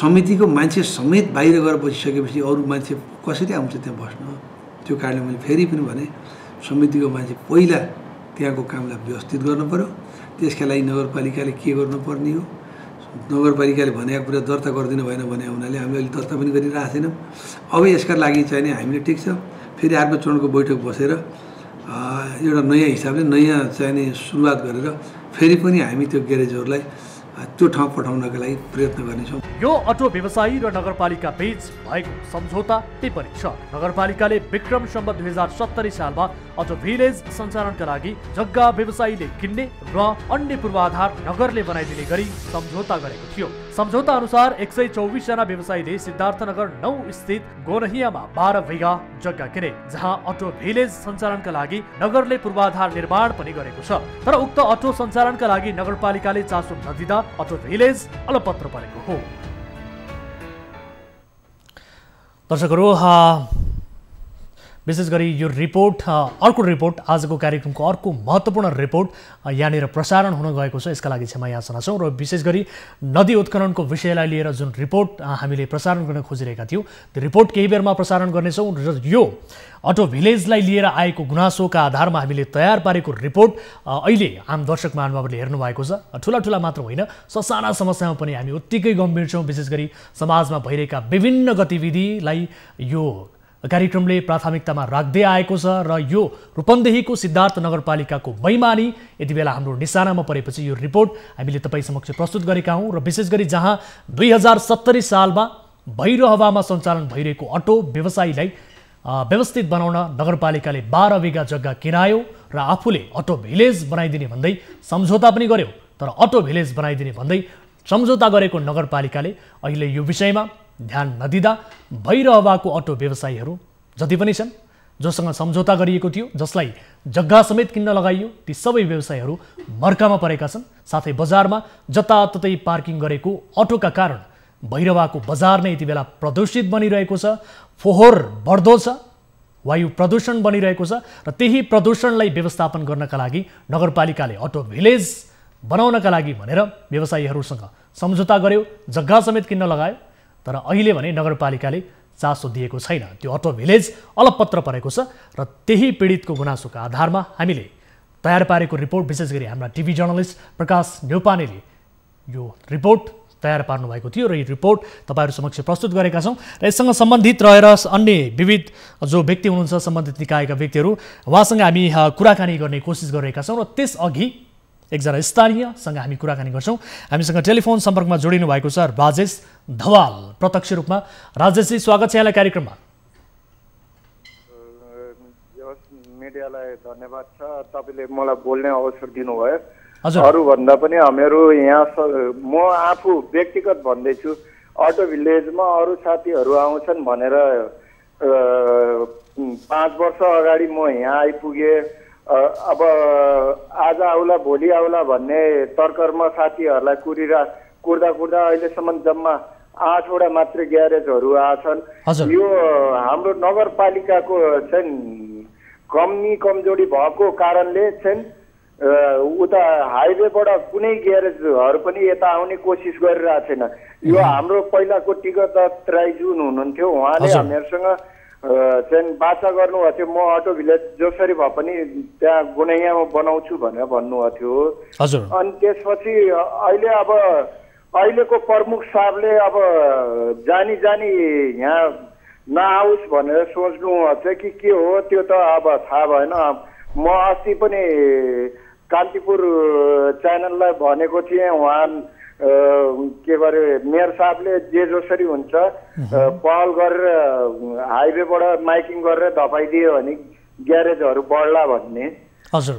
समितिको मान्छे समेत बाहिर गएर बसिसकेपछि अरू मान्छे कसरी आउँछ त्यहाँ बस्न। त्यो कारणले मैले फेरि पनि भने समितिको मान्छे पहिला त्यहाँको कामलाई व्यवस्थित गर्नु पर्यो। त्यसका लागि नगरपालिकाले के गर्नुपर्ने हो। नगरपालिकाले भनेको कुरा दर्ता गरिदिनु भएन भने हुनाले हामीले अहिले दर्ता पनि गरिरहेको छैनौँ। अब यसका लागि चाहिँ हामीले ठिक छ फेरि अर्को चरणको बैठक बसेर एउटा नयाँ हिसाबले नयाँ चाहिने सुरुवात गरेर फेरि पनि हामी त्यो ग्यारेजहरूलाई त्यो ठाउँ पठाउनका लागि प्रयत्न गर्नेछौँ। यो अटो व्यवसायी र नगरपालिका बीच भएको सम्झौता टिप्पणी छ। नगरपालिकाले विक्रम सम्वत 2070 सालमा अटो भिलेज सञ्चालनका लागि जग्गा व्यवसायीले किन्ने र अन्य पूर्वाधार नगरले बनाइदिने गरी सम्झौता गरेको थियो। सम्झौता अनुसार 124 जना व्यवसायीले सिद्धार्थनगर 9 स्थित गोनहियामा 12 बिघा जग्गा किने, जहाँ अटो भिलेज सञ्चालनका लागि नगरले पूर्वाधार निर्माण पनि गरेको छ। तर उक्त अटो सञ्चालनका लागि नगरपालिकाले चासो नदिँदा अटो भिलेज अलपत्र परेको हो। दर्शकहरू, विशेष गरी यो रिपोर्ट अर्को रिपोर्ट आजको कार्यक्रमको अर्को महत्त्वपूर्ण रिपोर्ट यहाँनिर प्रसारण हुन गएको छ, यसका लागि क्षमा याचना छौँ। र विशेष गरी नदी उत्खननको विषयलाई लिएर जुन रिपोर्ट हामीले प्रसारण गर्न खोजिरहेका थियौँ त्यो रिपोर्ट केही बेरमा प्रसारण गर्नेछौँ। र यो अटो भिलेजलाई लिएर आएको गुनासोका आधारमा हामीले तयार पारेको रिपोर्ट अहिले आम दर्शक महानुभावहरूले हेर्नु भएको छ। ठुला मात्र होइन, ससाना समस्यामा पनि हामी उत्तिकै गम्भीर छौँ। विशेष गरी समाजमा भइरहेका विभिन्न गतिविधिलाई यो कार्यक्रमले प्राथमिकतामा राख्दै आएको छ र यो रूपन्देहीको सिद्धार्थ नगरपालिकाको बैमानी यति बेला हाम्रो निशानामा परेपछि यो रिपोर्ट हामीले तपाईँ समक्ष प्रस्तुत गरेका हौँ। र विशेष गरी जहाँ 2070 सालमा भैरो हावामा सञ्चालन भइरहेको अटो व्यवसायीलाई व्यवस्थित बनाउन नगरपालिकाले 12 बिघा जग्गा किनायो र आफूले अटो भिलेज बनाइदिने भन्दै सम्झौता पनि गर्यो। तर अटो भिलेज बनाइदिने भन्दै सम्झौता गरेको नगरपालिकाले अहिले यो विषयमा ध्यान नदिँदा भैरो हावाको अटो व्यवसायीहरू जति पनि छन्, जोसँग सम्झौता गरिएको थियो, जसलाई जग्गा समेत किन्न लगाइयो, ती सबै व्यवसायीहरू मर्कामा परेका छन्। साथै बजारमा जताततै पार्किङ गरेको अटोका कारण भैरो हावाको बजार नै यति बेला प्रदूषित बनिरहेको छ, फोहोर बढ्दो छ, वायु प्रदूषण बनिरहेको छ। र त्यही प्रदूषणलाई व्यवस्थापन गर्नका लागि नगरपालिकाले अटो भिलेज बनाउनका लागि भनेर व्यवसायीहरूसँग सम्झौता गर्यो, जग्गा समेत किन्न लगायो। तर अहिले भने नगरपालिकाले चासो दिएको छैन, त्यो अटो भिलेज अलपत्र परेको छ। र त्यही पीडितको गुनासोका आधारमा हामीले तयार पारेको रिपोर्ट, विशेष गरी हाम्रा टिभी जर्नलिस्ट प्रकाश न्यौपानेले यो रिपोर्ट तयार पार्नु भएको थियो र यो रिपोर्ट तपाईँहरू समक्ष प्रस्तुत गरेका छौँ। र यससँग सम्बन्धित रहेर अन्य विविध जो व्यक्ति हुनुहुन्छ, सम्बन्धित निकायका व्यक्तिहरू, उहाँसँग हामी कुराकानी गर्ने कोसिस गरिरहेका छौँ। र त्यसअघि एकजना स्थानीयसँग हामी कुराकानी गर्छौँ। हामीसँग टेलिफोन सम्पर्कमा जोडिनु भएको छ राजेश धवाल प्रत्यक्ष रूपमा। राजेशजी, स्वागत छ यहाँलाई कार्यक्रममा। मिडियालाई धन्यवाद छ, तपाईँले मलाई बोल्ने अवसर दिनुभयो। अरूभन्दा पनि हामीहरू यहाँ म आफू व्यक्तिगत भन्दैछु, अटो भिलेजमा अरू साथीहरू आउँछन् भनेर 5 वर्ष अगाडि म यहाँ आइपुगेँ। अब आज आउला भोलि आउला भन्ने तर्करमा साथीहरूलाई कुर्दा अहिलेसम्म जम्मा 8वटा मात्र ग्यारेजहरू आछन्। यो हाम्रो नगरपालिकाको चाहिँ कमजोरी भएको कारणले चाहिँ उता हाइवेबाट कुनै ग्यारेजहरू पनि यता आउने कोसिस गरिरहेको छैन। यो हाम्रो पहिलाको टिकट राई जुन हुनुहुन्थ्यो, उहाँले हामीहरूसँग चाहिँ बाचा गर्नुभएको थियो, म अटो भिलेज जसरी भए पनि त्यहाँ गुनैयामा बनाउँछु भनेर भन्नुभएको थियो। अनि त्यसपछि अहिलेको प्रमुख साहबले अब जानी यहाँ नआओस् भनेर सोच्नु छ कि के हो त्यो त अब थाहा भएन। म अस्ति पनि कान्तिपुर च्यानललाई भनेको थिएँ, उहाँ के गरे मेयर साहबले जे जसरी हुन्छ पहल गरेर हाइवेबाट माइकिङ गरेर धपाइदियो भने ग्यारेजहरू बढ्ला भन्ने उसो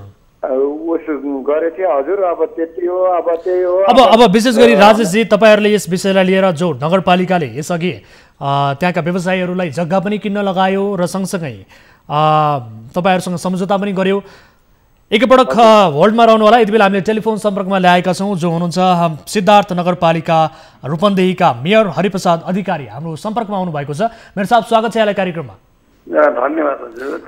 गरेको थिएँ। हजुर, अब त्यति हो, अब त्यही हो। अब विशेष गरी राजेशजी, तपाईँहरूले यस विषयलाई लिएर जो नगरपालिकाले यसअघि त्यहाँका व्यवसायीहरूलाई जग्गा पनि किन्न लगायो र सँगसँगै तपाईँहरूसँग सम्झौता पनि गर्यो, एकपटक होल्डमा रहनु होला। यति बेला हामीले टेलिफोन सम्पर्कमा ल्याएका छौँ जो हुनुहुन्छ सिद्धार्थ नगरपालिका रूपन्देहीका मेयर हरिप्रसाद अधिकारी, हाम्रो सम्पर्कमा आउनुभएको छ। मेयर साहब, स्वागत छ यहाँलाई कार्यक्रममा। धन्यवाद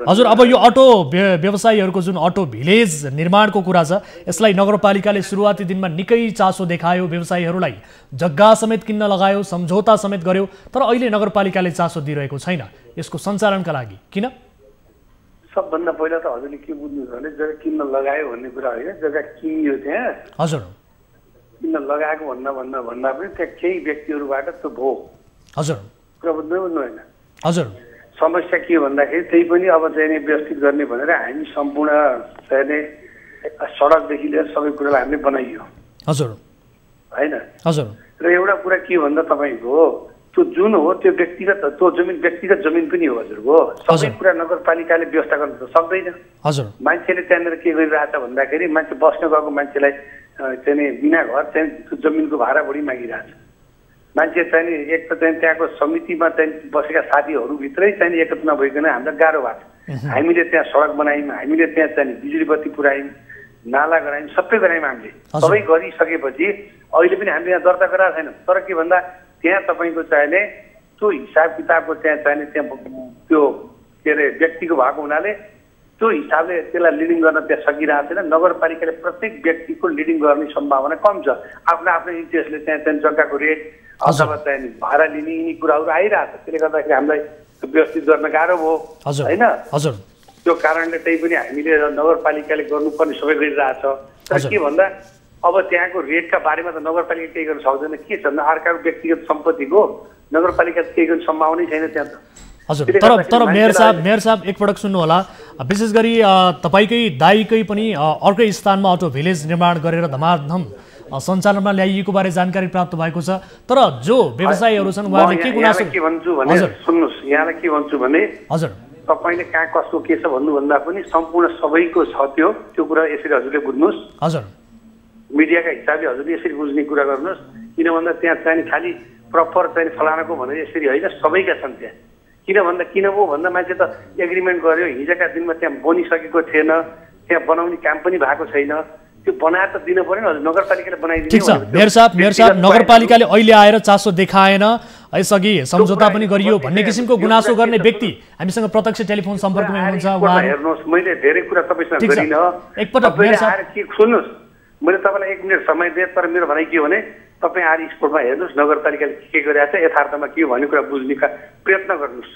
हजुर। अब यो अटो व्यवसायीहरूको जुन अटो भिलेज निर्माणको कुरा छ, यसलाई नगरपालिकाले सुरुवाती दिनमा निकै चासो देखायो, व्यवसायीहरूलाई जग्गा समेत किन्न लगायो, सम्झौता समेत गर्यो। तर अहिले नगरपालिकाले चासो दिइरहेको छैन यसको सञ्चालनका लागि, किन? सबभन्दा पहिला त हजुरले के बुझ्नु छ भने जग्गा किन्न लगायो भन्ने कुरा होइन, जग्गा किनियो त्यहाँ। हजुर, किन्न लगाएको भन्दा पनि त्यहाँ केही व्यक्तिहरूबाट त्यो भयो। हजुर, कुरा बुझ्नु होइन। हजुर, समस्या के भन्दाखेरि त्यही पनि अब चाहिँ व्यवस्थित गर्ने भनेर हामी सम्पूर्ण चाहिँ सडकदेखि लिएर सबै कुरालाई हामीले बनाइयो। हजुर, होइन? हजुर। र एउटा कुरा के भन्दा तपाईँको त्यो जुन हो त्यो व्यक्तिगत जमिन पनि हो हजुरको। सबै कुरा नगरपालिकाले व्यवस्था गर्न त सक्दैन। हजुर। मान्छेले त्यहाँनिर के गरिरहेछ भन्दाखेरि मान्छे बस्न गएको मान्छेलाई चाहिँ बिना घर चाहिँ त्यो जमिनको भाडा बढी मागिरहेछ। मान्छे चाहिँ एक त चाहिँ त्यहाँको समितिमा चाहिँ बसेका साथीहरूभित्रै चाहिँ एकत्र नभइकन हामीलाई गाह्रो भएको छ। हामीले त्यहाँ सडक बनायौँ, हामीले त्यहाँ चाहिँ बिजुली बत्ती पुऱ्यायौँ, नाला गरायौँ, सबै गरायौँ। हामीले सबै गरिसकेपछि अहिले पनि हामीले यहाँ दर्ता गराएको छैन। तर के भन्दा त्यहाँ तपाईँको चाहिने त्यो हिसाब किताबको त्यहाँ चाहिने त्यहाँ त्यो के अरे व्यक्तिको भएको हुनाले त्यो हिसाबले त्यसलाई लिडिङ गर्न त्यहाँ सकिरहेको छैन। नगरपालिकाले प्रत्येक व्यक्तिको लिडिङ गर्ने सम्भावना कम छ। आफ्नो आफ्नो इन्ट्रेस्टले त्यहाँ जग्गाको रेट अथवा चाहिँ भाडा लिने यिनी कुराहरू आइरहेको छ। त्यसले गर्दाखेरि हामीलाई व्यवस्थित गर्न गाह्रो भयो होइन। त्यो कारणले त्यही पनि हामीले नगरपालिकाले गर्नुपर्ने सबै गरिरहेछ। तर के भन्दा अब त्यहाँको रेटका बारेमा त नगरपालिका केही गर्न सक्दैन। के छ भन्दा अर्काको व्यक्तिगत सम्पत्तिको नगरपालिका केही गर्ने सम्भावनै छैन त्यहाँ त। हजुर, तर मेयर साहब एकपटक सुन्नु होला, विशेष गरी तपाईँकै दाइकै पनि अर्कै स्थानमा अटो भिलेज निर्माण गरेर धमाधम सञ्चालनमा ल्याइएको बारे जानकारी प्राप्त भएको छ। तर जो व्यवसायीहरू छन् उहाँहरूले के गुनासो के भन्छु भने सुन्नुहोस्, यहाँलाई के भन्छु भने हजुर तपाईँले कहाँ कसको के छ भन्नुभन्दा पनि सम्पूर्ण सबैको छ त्यो कुरा यसरी हजुरले बुझ्नुहोस्। हजुर, मिडियाका हिसाबले हजुरले यसरी बुझ्ने कुरा गर्नुहोस्। किन भन्दा त्यहाँ चाहिँ खालि प्रपर चाहिँ फलानाको भनेर यसरी होइन, सबैका छन् त्यहाँ। किन भयो भन्दा मान्छे त एग्रिमेन्ट गर्यो, हिजोका दिनमा त्यहाँ बनिसकेको थिएन, त्यहाँ बनाउने काम पनि भएको छैन। त्यो बनाएर त दिनु पर्यो नि हजुर, नगरपालिकाले बनाइदिनु। ठिक छ मेयर साहब, नगरपालिकाले अहिले आएर चासो देखाएन, यसअघि सम्झौता पनि गरियो भन्ने किसिमको गुनासो गर्ने व्यक्ति हामीसँग प्रत्यक्ष टेलिफोन सम्पर्कमा हुनुहुन्छ। हेर्नुहोस्, मैले धेरै कुरा तपाईँसँग गरिनँ। एकपटक मेयर साहब सुन्नुहोस्, मैले तपाईँलाई 1 मिनट समय दिएँ, तर मेरो भनाइ के हो भने तपाईँ आएर स्पोर्टमा हेर्नुहोस्, नगरपालिकाले के गरिरहेको छ, यथार्थमा के हो भन्ने कुरा बुझ्ने प्रयत्न गर्नुहोस्।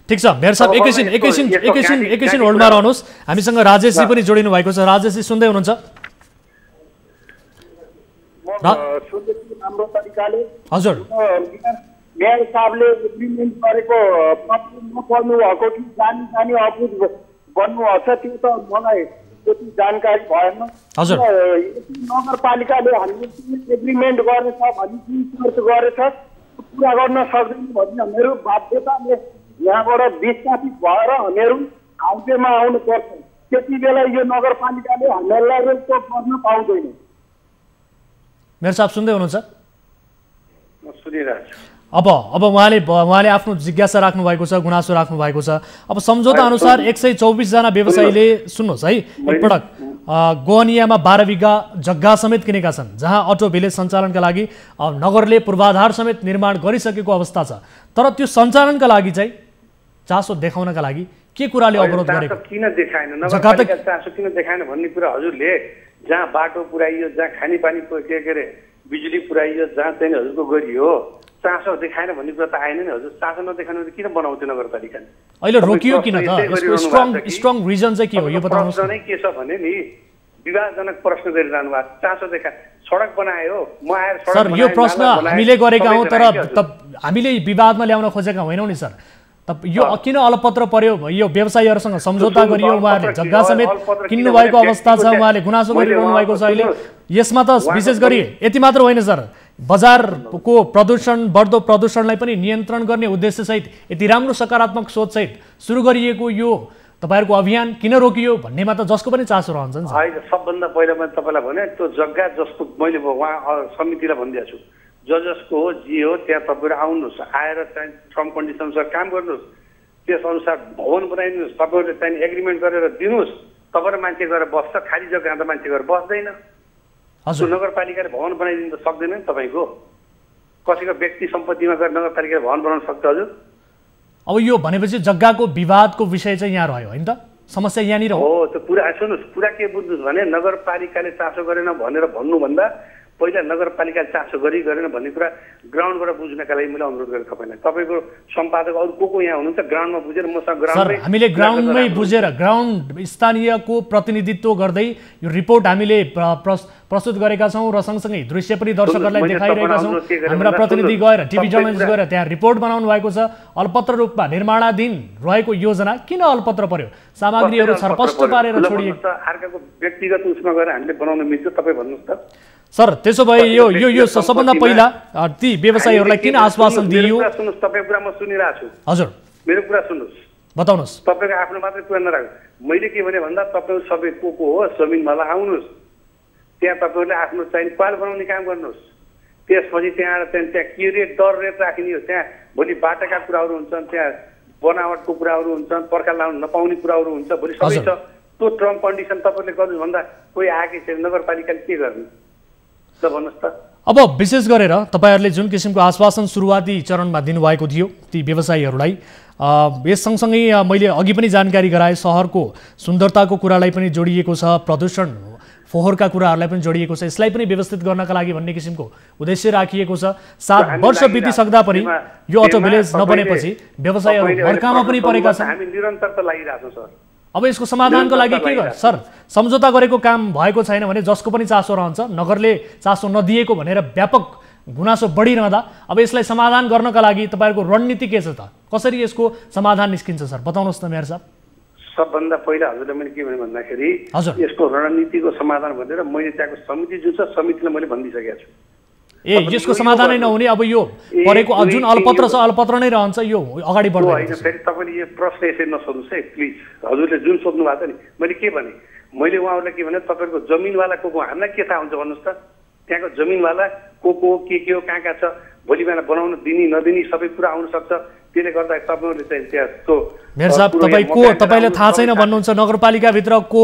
ठिक छ मेयर साहब, एकैछिन होल्डमा रहनुहोस्। हामीसँग राजेशजी पनि जोडिनु भएको छ। राजेशजी सुन्दै हुनुहुन्छ? हाम्रो तरिकाले हजुर, मेयर साहबले एग्रिमेन्ट गरेको नपर्नु भएको कि जानी अपुज बन्नुभएको छ, त्यो त मलाई त्यति जानकारी भएन। हजुर, नगरपालिकाले हामीले एग्रिमेन्ट गरेछ भने जुन सर्च गरेछ पुरा गर्न सक्दैन भने मेरो बाध्यताले यहाँबाट विस्थापित भएर हामीहरू हाउसेमा आउनुपर्छ। त्यति बेला यो नगरपालिकाले हामीहरूलाई रोकटोक गर्न पाउँदैन। मेयर साहब सुन्दै हुनुहुन्छ? सुनिरहेछु। अब उहाँले आफ्नो जिज्ञासा राख्नु भएको छ, गुनासो राख्नु भएको छ। अब सम्झौता अनुसार 124 जना व्यवसायीले सुन्नुहोस् है एकपटक गोहनियामा 12 बिघा जग्गा समेत किनेका छन्, जहाँ अटो भिलेज सञ्चालनका लागि नगरले पूर्वाधार समेत निर्माण गरिसकेको अवस्था छ। तर त्यो सञ्चालनका लागि चाहिँ चासो देखाउनका लागि के कुराले अवरोध गरेको? किन देखाएन नगरपालिका चासो किन देखाएन भन्ने कुरा हजुरले जहाँ बाटो पुर्याइयो, जहाँ खानेपानी के अरे बिजुली पुर्याइयो, जहाँ चाहिँ हजुरको गरियो, चासो देखाएन भन्ने कुरा त आएन नि हजुर। चासो नदेखाएन भने किन बनाउँथ्यो नगरपालिकाले? अहिले रोकियो किन त? यसको स्ट्रङ रिजन चाहिँ के हो यो बताउनुहोस्। प्रश्न नै के छ भने नि विवादजनक प्रश्न गरिरहनु भएको, चासो देखा सडक बनायो, म आएर सडक सर यो प्रश्न हामीले गरेका हौँ, तर हामीले विवादमा ल्याउन खोजेका होइनौँ नि सर। यो किन अलपत्र पर्यो? यो व्यवसायीहरूसँग सम्झौता गरियो, उहाँहरूले जग्गा समेत किन्नु भएको अवस्था छ, उहाँले गुनासो गरिरहनु भएको छ। अहिले यसमा त विशेष गरी यति मात्र होइन सर, बजारको बढ्दो प्रदूषणलाई पनि नियन्त्रण गर्ने उद्देश्यसहित यति राम्रो सकारात्मक सोचसहित सुरु गरिएको यो तपाईँहरूको अभियान किन रोकियो भन्नेमा त जसको पनि चासो रहन्छ नि। सबभन्दा पहिला मैले तपाईँलाई भने त्यो जग्गा जसको मैले उहाँ समितिलाई भनिदिएको छु, जसको हो जे हो त्यहाँ तपाईँहरू आउनुहोस्, आएर चाहिँ टर्म कन्डिसन अनुसार काम गर्नुहोस्, त्यस अनुसार भवन बनाइदिनुहोस्, तपाईँहरूले चाहिँ एग्रिमेन्ट गरेर दिनुहोस्, तपाईँ मान्छे गएर बस्छ, खाली जग्गा त मान्छे गएर बस्दैन। हजुर, नगरपालिकाले भवन बनाइदिनु त सक्दैन नि तपाईँको, कसैको व्यक्ति सम्पत्तिमा गएर नगरपालिकाले भवन बनाउन सक्छ हजुर? अब यो भनेपछि जग्गाको विवादको विषय चाहिँ यहाँ रह्यो होइन त? समस्या यहाँनिर हो। त्यो कुरा सुन्नुहोस्, कुरा के बुझ्नुहोस् भने नगरपालिकाले चासो गरेन भनेर भन्नुभन्दा पहिला नगरपालिकाले चासो गरेन भन्ने कुरा ग्राउन्डबाट बुझ्नका लागि मैले अनुरोध गरेँ तपाईँलाई। तपाईँको सम्पादक अरू को यहाँ हुनुहुन्छ ग्राउन्डमा बुझेर मसँग ग्राउन्डमै हामीले ग्राउन्डमै बुझेर ग्राउन्ड स्थानीयको प्रतिनिधित्व गर्दै यो रिपोर्ट हामीले प्रस्तुत गरेका छौँ र सँगसँगै दृश्य पनि दर्शकहरूलाई देखाइरहेका छौँ। हाम्रा प्रतिनिधि गएर टिभी जर्नलिस्ट गएर त्यहाँ रिपोर्ट बनाउनु भएको छ। अल्पत्र रूपमा निर्माणाधीन रहेको योजना किन अल्पत्र पर्यो? सामग्रीहरू छरपष्ट पारेर छोडिएको। अर्काको व्यक्तिगत उसमा गएर हामीले बनाउन मिल्छ तपाईँ भन्नुहोस् त सर? त्यसो भए यो सबभन्दा पहिला ती व्यवसायीहरूलाई किन आश्वासन दिइयो? सुन्नुहोस्, तपाईँको कुरा म सुनिरहेको छु। हजुर, मेरो कुरा सुन्नुहोस्, बताउनुहोस्। तपाईँको आफ्नो मात्रै कुरा नराख्नु। मैले के भने भन्दा तपाईँहरू सबै को हो जमिनमाला आउनुहोस्, त्यहाँ तपाईँहरूले आफ्नो चाहिँ पाल बनाउने काम गर्नुहोस्। त्यसपछि त्यहाँ के रेट दर रेट राखिने हो, त्यहाँ भोलि बाटाका कुराहरू हुन्छन्, त्यहाँ बनावटको कुराहरू हुन्छन्, पर्खा लाउनु नपाउने कुराहरू हुन्छ, भोलि सबै छ। त्यो टर्म कन्डिसन तपाईँले गर्नु भन्दा कोही आएकै छैन, नगरपालिकाले के गर्नु भन्नुहोस् त? अब विशेष गरेर तपाईँहरूले जुन किसिमको आश्वासन सुरुवाती चरणमा दिनुभएको थियो ती व्यवसायीहरूलाई, यस सँगसँगै मैले अघि पनि जानकारी गराएँ सहरको सुन्दरताको कुरालाई पनि जोडिएको छ, प्रदूषण फोहोरका कुराहरूलाई पनि जोडिएको छ, यसलाई पनि व्यवस्थित गर्नका लागि भन्ने किसिमको उद्देश्य राखिएको छ। 7 वर्ष बितिसक्दा पनि यो अटो भिलेज नबनेपछि व्यवसायहरू मर्कामा पनि परेका छन्। हामी निरन्तर त लागिरहेछौँ सर। अब यसको समाधानको लागि के गर्छ सर? सम्झौता गरेको काम भएको छैन भने जसको पनि चासो रहन्छ, नगरले चासो नदिएको भनेर व्यापक गुनासो बढिरहँदा अब यसलाई समाधान गर्नका लागि तपाईँहरूको रणनीति के छ त? कसरी यसको समाधान निस्किन्छ सर? बताउनुहोस् त मेयर साहब। सबभन्दा पहिला हजुरले मैले के भने भन्दाखेरि यसको रणनीतिको समाधान भनेर मैले त्यहाँको समिति जुन छ समितिलाई मैले भनिदिइसकेको छु। यसको समाधानै नहुने अब यो परेको जुन अलपत्र छ अलपत्र नै रहन्छ, यो अगाडि बढ्दैन। होइन, फेरि तपाईँले यो प्रश्न यसरी नसोध्नुहोस् है प्लिज। हजुरले जुन सोध्नु भएको छ नि, मैले के भने, मैले उहाँहरूलाई के भने तपाईँको जमिनवाला को हामीलाई के थाहा हुन्छ भन्नुहोस् त? त्यहाँको जमिनवाला को के हो, कहाँ कहाँ छ, भोलि बिहान बनाउन दिने नदिने सबै कुरा आउन सक्छ। त्यसले गर्दा तपाईँले चाहिँ त्यहाँको मेयर साहब तपाईँले थाहा छैन भन्नुहुन्छ नगरपालिकाभित्र को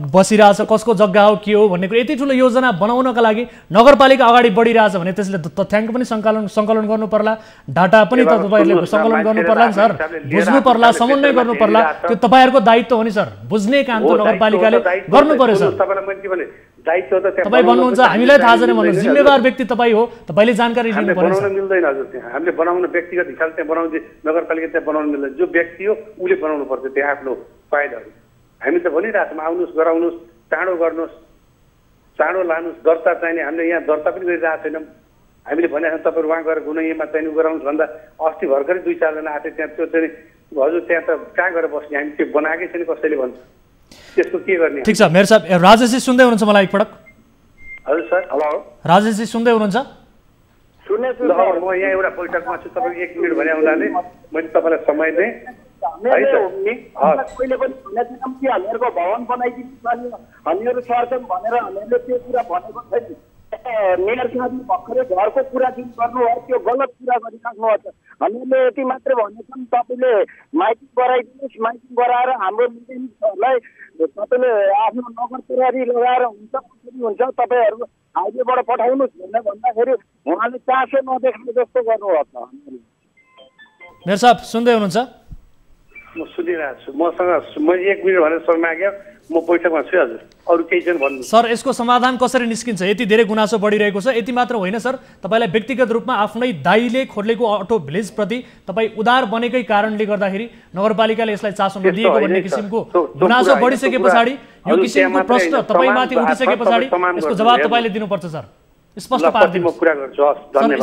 बसिरहेछ, कसको जग्गा हो, के हो भन्ने कुरा। यति ठुलो योजना बनाउनका लागि नगरपालिका अगाडि बढिरहेछ भने त्यसले तथ्याङ्क पनि सङ्कलन गर्नु पर्ला, डाटा पनि तपाईँहरूले सङ्कलन गर्नु पर्ला नि सर, बुझ्नु पर्ला, समन्वय गर्नु पर्ला। त्यो तपाईँहरूको दायित्व हो नि सर, बुझ्ने काम त नगरपालिकाले गर्नु पर्यो सर। तपाईँ भन्नुहुन्छ हामीलाई थाहा छैन भन्नु, जिम्मेवार व्यक्ति तपाईँ हो, तपाईँले जानकारी लिनु पर्यो। बनाउन मिल्दैन हजुर, त्यहाँ हामीले बनाउन व्यक्तिगत हिसाबले त्यहाँ बनाउने नगरपालिका त्यहाँ बनाउनु मिल्दैन। जो व्यक्ति हो उसले बनाउनु पर्छ त्यहाँ आफ्नो फाइलहरू। हामी त भनिरहेको छौँ आउनुहोस्, गराउनुहोस्, चाँडो गर्नुहोस्, चाँडो लानुहोस्। दर्ता चाहिने हामीले यहाँ दर्ता पनि गरिरहेको छैनौँ। हामीले भनेको छौँ तपाईँहरू वहाँ गएर गुनाहीमा चाहिने गराउनुहोस् भन्दा अस्ति भर्खरै 2-4 जना आएको त्यहाँ। त्यो चाहिँ हजुर त्यहाँ त कहाँ गएर बस्ने, हामी त्यो बनाएकै छैन कसैले भन्छ। त्यसको के गर्ने? ठिक छ मेयर साहब। राजेशजी सुन्दै हुनुहुन्छ मलाई एकपटक? हजुर सर। हेलो राजेशजी सुन्दै हुनुहुन्छ? म यहाँ एउटा बैठकमा छु, तपाईँको 1 मिनट भने हुनाले मैले तपाईँलाई समय दिएँ। पहिले पनि भनेको थियौँ कि हामीहरूको भवन बनाइदिनु पर्ने, हामीहरू सर्छौँ भनेर हामीहरूले त्यो कुरा भनेको छैन। मेयर साहबले भर्खरै घरको कुरा जुन गर्नुभयो त्यो गलत कुरा गरिराख्नु भएको छ। हामीहरूले यति मात्रै भनेछौँ तपाईँले माइकिङ गराइदिनुहोस्, माइकिङ गराएर हाम्रो मिडियाहरूलाई तपाईँले आफ्नो नगर प्रहरी लगाएर हुन्छ कसरी हुन्छ तपाईँहरू हाइवेबाट पठाउनुहोस् भनेर भन्दाखेरि उहाँले चासो नदेख्ने जस्तो गर्नुभएको छ। मेयर साहब सुन्दै हुनुहुन्छ? म सुनिरहेको छु। मसँग मैले 1 मिनट भनेर समय माग्यो, म बैठकमा छु हजुर। अरू केही छैन भन्नु सर। यसको समाधान कसरी निस्किन्छ? यति धेरै गुनासो बढिरहेको छ। यति मात्र होइन सर, तपाईँलाई व्यक्तिगत रूपमा आफ्नै दाइले खोलेको अटो भिलेजप्रति तपाईँ उदार बनेकै कारणले गर्दाखेरि नगरपालिकाले यसलाई चासो नदिएको भन्ने किसिमको गुनासो बढिसके पछाडि यो किसिमको प्रश्न तपाईँमाथि उठिसके पछाडि यसको जवाब तपाईँले दिनुपर्छ सर। स्पष्ट पारिदिनु सर,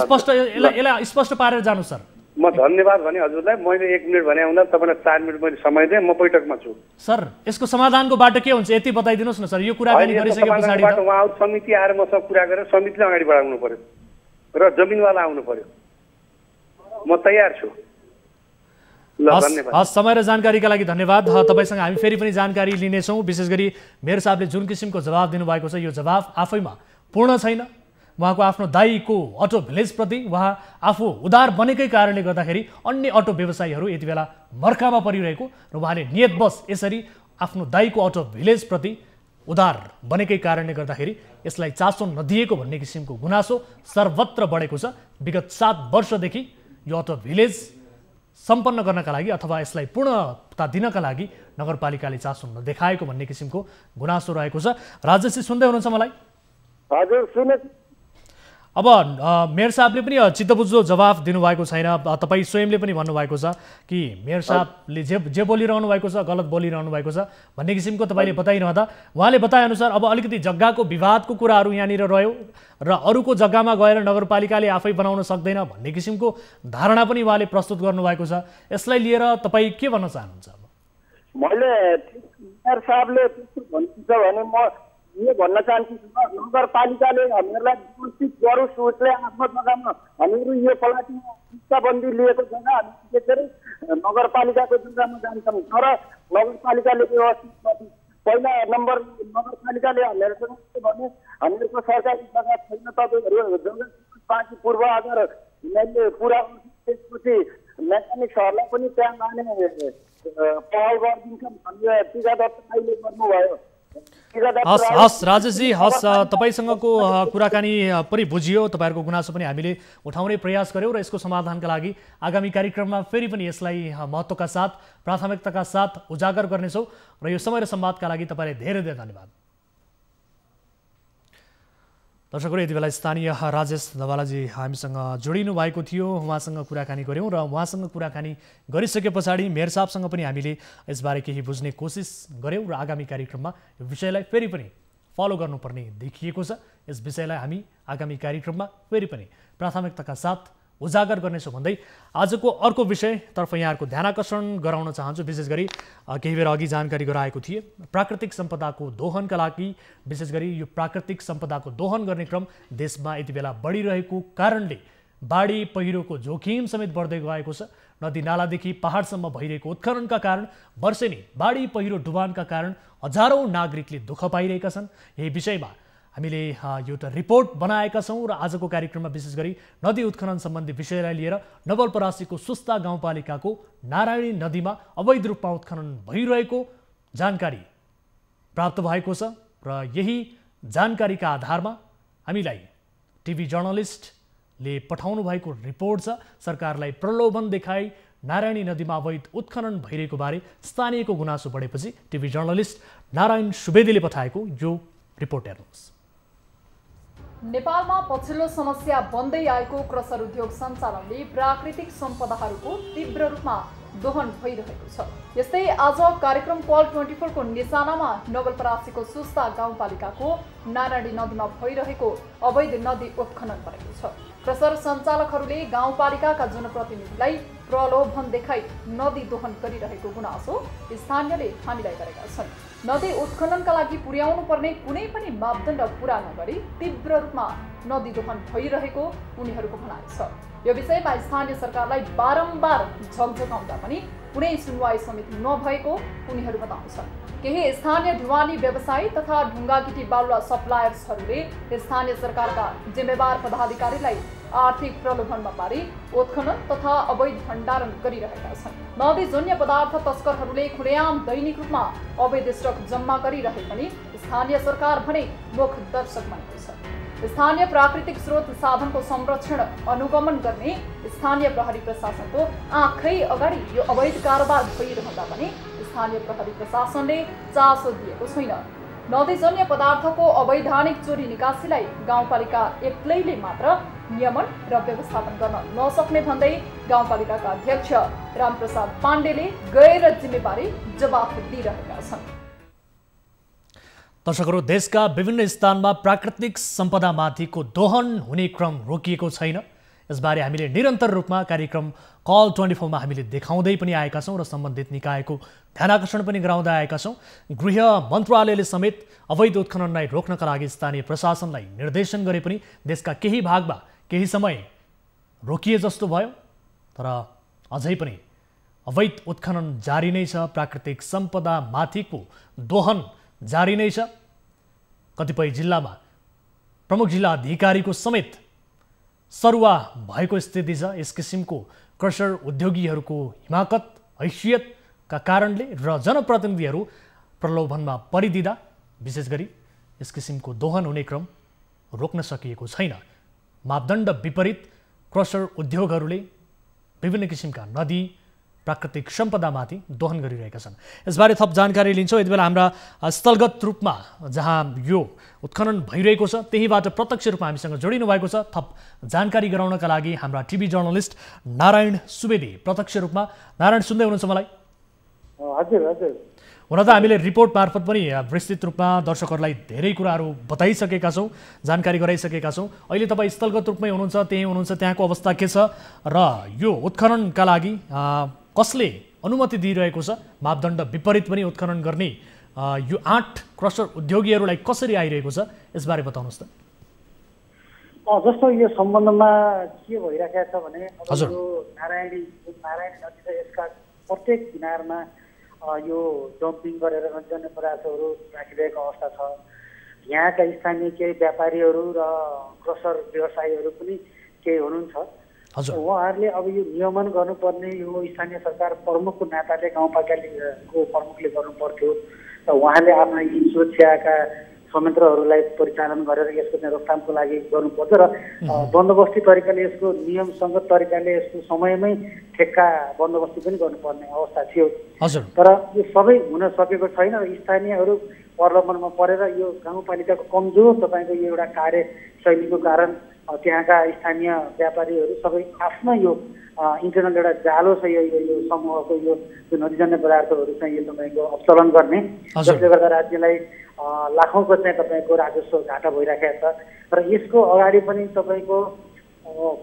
स्पष्ट यसलाई स्पष्ट पारेर जानु सर। म धन्यवाद भने हजुरलाई। मैले 1 मिनट भने हुँदा तपाईँलाई 4 मिनट मैले समय दिएँ। म बैठकमा छु सर। यसको समाधानको बाटो के हुन्छ यति बताइदिनुहोस् न सर। यो कुराकानी गरिसके पछाडि उहाँ समिति आएर मसँग कुरा गरेर समितिले अगाडि बढाउनु पर्यो र जमिनवाला आउनु पर्यो। म तयार छु। हस्, समय र जानकारीका लागि धन्यवाद। तपाईँसँग हामी फेरि पनि जानकारी लिनेछौँ। विशेष गरी मेयर साहबले जुन किसिमको जवाब दिनुभएको छ यो जवाब आफैमा पूर्ण छैन। उहाँको आफ्नो दाइको अटो भिलेजप्रति उहाँ आफू उदार बनेकै कारणले गर्दाखेरि अन्य अटो व्यवसायीहरू यति बेला मर्कामा परिरहेको र उहाँले नियतवश यसरी आफ्नो दाइको अटो भिलेजप्रति उदार बनेकै कारणले गर्दाखेरि यसलाई चासो नदिएको भन्ने किसिमको गुनासो सर्वत्र बढेको छ। विगत 7 वर्षदेखि यो अटो भिलेज सम्पन्न गर्नका लागि अथवा यसलाई पूर्णता दिनका लागि नगरपालिकाले चासो नदेखाएको भन्ने किसिमको गुनासो रहेको छ। राजेशजी सुन्दै हुनुहुन्छ मलाई? हजुर सुने। अब मेयर साहबले पनि चित्तबुझ्दो जवाफ दिनुभएको छैन। तपाईँ स्वयंले पनि भन्नुभएको छ कि मेयर साहबले जे बोलिरहनु भएको छ गलत बोलिरहनु भएको छ भन्ने किसिमको तपाईँले बताइरहँदा उहाँले बताएअनुसार अब अलिकति जग्गाको विवादको कुराहरू यहाँनिर रह्यो र अरूको जग्गामा गएर नगरपालिकाले आफै बनाउन सक्दैन भन्ने किसिमको धारणा पनि उहाँले प्रस्तुत गर्नुभएको छ। यसलाई लिएर तपाईँ के भन्न चाहनुहुन्छ? मैले मेयर साहबले त्यस्तो भन्नुहुन्छ भने म यो भन्न चाहन्छु नगरपालिकाले हामीहरूलाई व्यवस्थित गरोस्, उसले आफ्नो जग्गामा हामीहरू यो पलाटीमा शिक्षाबन्दी लिएको जग्गा हामी त्यसरी नगरपालिकाको जग्गामा जान्छौँ। तर नगरपालिकाले व्यवस्थित पहिला नम्बर नगरपालिकाले हामीहरूसँग के भने हामीहरूको सरकारी जग्गा छैन, तपाईँहरू जग्गा बाँकी पूर्वाधार हामीले पुरा त्यसपछि मेकानिक्सहरूलाई पनि त्यहाँ लाने पहल गरिदिन्छौँ भनेर टिका दत्त अहिले गर्नुभयो। हस् हस् राजेशजी, हस् तपाईँसँगको कुराकानी पनि बुझियो, तपाईँहरूको गुनासो पनि हामीले उठाउने प्रयास गऱ्यौँ र यसको समाधानका लागि आगामी कार्यक्रममा फेरि पनि यसलाई महत्त्वका साथ प्राथमिकताका साथ उजागर गर्नेछौँ र यो समय र संवादका लागि तपाईँलाई धेरै धेरै धन्यवाद। दर्शकहरू, यति बेला स्थानीय राजेश धवालाजी हामीसँग जोडिनु भएको थियो, उहाँसँग कुराकानी गऱ्यौँ र उहाँसँग कुराकानी गरिसके पछाडि मेयर साहबसँग पनि हामीले यसबारे केही बुझ्ने कोसिस गऱ्यौँ र आगामी कार्यक्रममा यो विषयलाई फेरि पनि फलो गर्नुपर्ने देखिएको छ। यस विषयलाई हामी आगामी कार्यक्रममा फेरि पनि प्राथमिकताका साथ उजागर गर्नेछौँ भन्दै आजको अर्को विषयतर्फ यहाँहरूको ध्यान आकर्षण गराउन चाहन्छु। विशेष गरी केही बेर अघि जानकारी गराएको थिए, प्राकृतिक सम्पदाको दोहनका लागि विशेष गरी यो प्राकृतिक सम्पदाको दोहन गर्ने क्रम देशमा यति बेला बढिरहेको कारणले बाढी पहिरोको जोखिम समेत बढ्दै गएको छ। नदी नालादेखि पहाडसम्म भइरहेको उत्खननका कारण वर्षेनी बाढी पहिरो डुबानका कारण हजारौं नागरिकले दुःख पाइरहेका छन्। यही विषयमा हामीले एउटा रिपोर्ट बनाएका छौँ र आजको कार्यक्रममा विशेष गरी नदी उत्खनन सम्बन्धी विषयलाई लिएर नवलपरासीको सुस्ता गाउँपालिकाको नारायणी नदीमा अवैध रूपमा उत्खनन भइरहेको जानकारी प्राप्त भएको छ र यही जानकारीका आधारमा हामीलाई टिभी जर्नलिस्टले पठाउनु भएको रिपोर्ट छ। सरकारलाई प्रलोभन देखाई नारायणी नदीमा अवैध उत्खनन भइरहेको बारे स्थानीयको गुनासो बढेपछि टिभी जर्नलिस्ट नारायण सुवेदीले पठाएको यो रिपोर्ट हेर्नुहोस्। नेपालमा पछिल्लो समस्या बन्दै आएको क्रसर उद्योग सञ्चालनले प्राकृतिक सम्पदाहरूको तीव्र रूपमा दोहन भइरहेको छ। यस्तै आज कार्यक्रम पल 24 को निशानामा नवलपरासीको सुस्ता गाउँपालिकाको नारायणी नदीमा भइरहेको अवैध नदी उत्खनन गरेको छ। क्रसर सञ्चालकहरूले गाउँपालिकाका जनप्रतिनिधिलाई प्रलोभन देखाई नदी दोहन गरिरहेको गुनासो स्थानीयले हामीलाई गरेका छन्। नदी उत्खननका लागि पुर्याउनु पर्ने कुनै पनि मापदण्ड पूरा नगरी तीव्र रूपमा नदी दोहन भइरहेको उनीहरूको भनाइ छ। यो विषयमा स्थानीय सरकारलाई बारम्बार झकझकाउँदा पनि कुनै सुनवाई समेत नभएको उनीहरू बताउँछन्। केही स्थानीय ढुवानी व्यवसायी तथा ढुङ्गागिटी बालुवा सप्लायर्सहरूले स्थानीय सरकारका जिम्मेवार पदाधिकारीलाई आर्थिक प्रलोभनमा पारी उत्खनन तथा अवैध भण्डारण गरिरहेका छन्। नदीजन्य पदार्थ तस्करहरूले खुलेआम दैनिक रूपमा अवैध स्टक जम्मा गरिरहे पनि स्थानीय सरकार भने मुख दर्शक बनेको छ। स्थानीय प्राकृतिक स्रोत साधनको संरक्षण अनुगमन गर्ने स्थानीय प्रहरी प्रशासनको आँखै अगाडि यो अवैध कारोबार भइरहँदा पनि स्थानीय प्रहरी प्रशासनले चासो दिएको छैन। नदीजन्य पदार्थको अवैधानिक चोरी निकासीलाई गाउँपालिका एक्लैले मात्र नियमन र व्यवस्थापन गर्न नसक्ने भन्दै गाउँपालिकाका अध्यक्ष रामप्रसाद पाण्डेले गैर जिम्मेवारी जवाफ दिइरहेका छन्। दर्शकहरू, देशका विभिन्न स्थानमा प्राकृतिक सम्पदामाथिको दोहन हुने क्रम रोकिएको छैन। यसबारे हामीले निरन्तर रूपमा कार्यक्रम कल 24 मा हामीले देखाउँदै पनि आएका छौँ र सम्बन्धित निकायको ध्यान आकर्षण पनि गराउँदै आएका छौँ। गृह मन्त्रालयले समेत अवैध उत्खननलाई रोक्नका लागि स्थानीय प्रशासनलाई निर्देशन गरे पनि देशका केही भागमा केही समय रोकिए जस्तो भयो। तर अझै पनि अवैध उत्खनन जारी नै छ, प्राकृतिक सम्पदामाथिको दोहन जारी नै छ। कतिपय जिल्लामा प्रमुख जिल्ला अधिकारीको समेत सरुवा भएको स्थिति छ। यस किसिमको क्रसर उद्योगीहरूको हिमाकत हैसियतका कारणले र जनप्रतिनिधिहरू प्रलोभनमा परिदिँदा विशेष गरी यस किसिमको दोहन हुने क्रम रोक्न सकिएको छैन। मापदण्ड विपरीत क्रसर उद्योगहरूले विभिन्न किसिमका नदी प्राकृतिक सम्पदामाथि दोहन गरिरहेका छन्। यसबारे थप जानकारी लिन्छौँ। यति बेला हाम्रा स्थलगत रूपमा जहाँ यो उत्खनन भइरहेको छ त्यहीबाट प्रत्यक्ष रूपमा हामीसँग जोडिनु भएको छ। थप जानकारी गराउनका लागि हाम्रा टिभी जर्नलिस्ट नारायण सुवेदी प्रत्यक्ष रूपमा। नारायण, सुन्दै हुनुहुन्छ मलाई? हजुर हजुर। हुन त हामीले रिपोर्ट मार्फत पनि विस्तृत रूपमा दर्शकहरूलाई धेरै कुराहरू बताइसकेका छौँ, जानकारी गराइसकेका छौँ। अहिले तपाईँ स्थलगत रूपमै हुनुहुन्छ, त्यहीँ हुनुहुन्छ, त्यहाँको अवस्था के छ र यो उत्खननका लागि कसले अनुमति दिइरहेको छ? मापदण्ड विपरीत पनि उत्खनन गर्ने यो 8 क्रसर उद्योगीहरूलाई कसरी आइरहेको छ यसबारे बताउनुहोस् त। जस्तो यो सम्बन्धमा के भइरहेको छ भने यो नारायणी नदी छ, यसका प्रत्येक किनारमा यो डम्पिङ गरेर नदीजन्य पदार्थहरू राखिरहेको अवस्था छ। यहाँका स्थानीय केही व्यापारीहरू र क्रसर व्यवसायीहरू पनि केही हुनुहुन्छ। उहाँहरूले अब यो नियमन गर्नुपर्ने यो स्थानीय सरकार प्रमुखको नाताले गाउँपालिकाको प्रमुखले गर्नु पर्थ्यो। र उहाँले आफ्ना यी सुरक्षाका संयन्त्रहरूलाई परिचालन गरेर यसको चाहिँ रोकथामको लागि गर्नुपर्छ र बन्दोबस्ती तरिकाले यसको नियमसङ्गत तरिकाले यसको समयमै ठेक्का बन्दोबस्ती पनि गर्नुपर्ने अवस्था थियो। तर यो सबै हुन सकेको छैन र स्थानीयहरू प्रलोभनमा परेर यो गाउँपालिकाको कमजोर तपाईँको यो एउटा कार्यशैलीको कारण त्यहाँका स्थानीय व्यापारीहरू सबै आफ्नो यो इन्टरनल एउटा जालो छ यो समूहको यो नदीजन्य पदार्थहरू चाहिँ यो तपाईँको अवचलन गर्ने, जसले गर्दा राज्यलाई लाखौँको चाहिँ तपाईँको राजस्व घाटा भइराखेको छ र यसको अगाडि पनि तपाईँको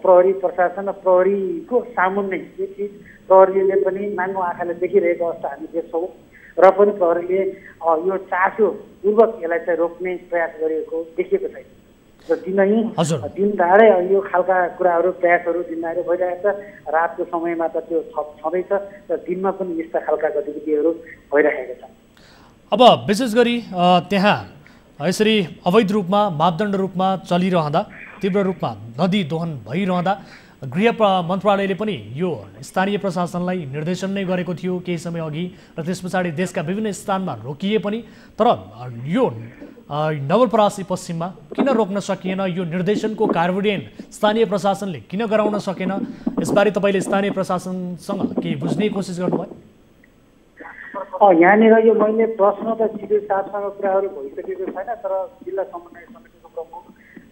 प्रहरी प्रशासन र प्रहरीको सामुन्ने यो चिज प्रहरीले पनि नाङ्गो आँखाले देखिरहेको अवस्था हामी देख्छौँ र पनि प्रहरीले यो चासोपूर्वक यसलाई चाहिँ रोक्ने प्रयास गरिएको देखिएको छैन र दिनदाडै यो खालका कुराहरू प्रयासहरू दिनदाडै भइरहेको छ। रातको समयमा त त्यो छँदैछ र दिनमा पनि यस्ता खालका गतिविधिहरू भइरहेका छन्। अब विशेष गरी त्यहाँ यसरी अवैध रूपमा मापदण्ड रूपमा चलिरहँदा तीव्र रूपमा नदी दोहन भइरहँदा गृह मन्त्रालयले पनि यो स्थानीय प्रशासनलाई निर्देशन नै गरेको थियो केही समय अघि र त्यस पछाडि देशका विभिन्न स्थानमा रोकिए पनि, तर यो नवलपरासी पश्चिममा किन रोक्न सकिएन? यो निर्देशनको कार्यान्वयन स्थानीय प्रशासनले किन गराउन सकेन? यसबारे तपाईँले स्थानीय प्रशासनसँग केही बुझ्ने कोसिस गर्नुभयो? यहाँनिर यो मैले प्रश्न त सिधै साहबसँग कुराहरू भइसकेको छैन, तर जिल्ला समन्वय समितिको प्रमुख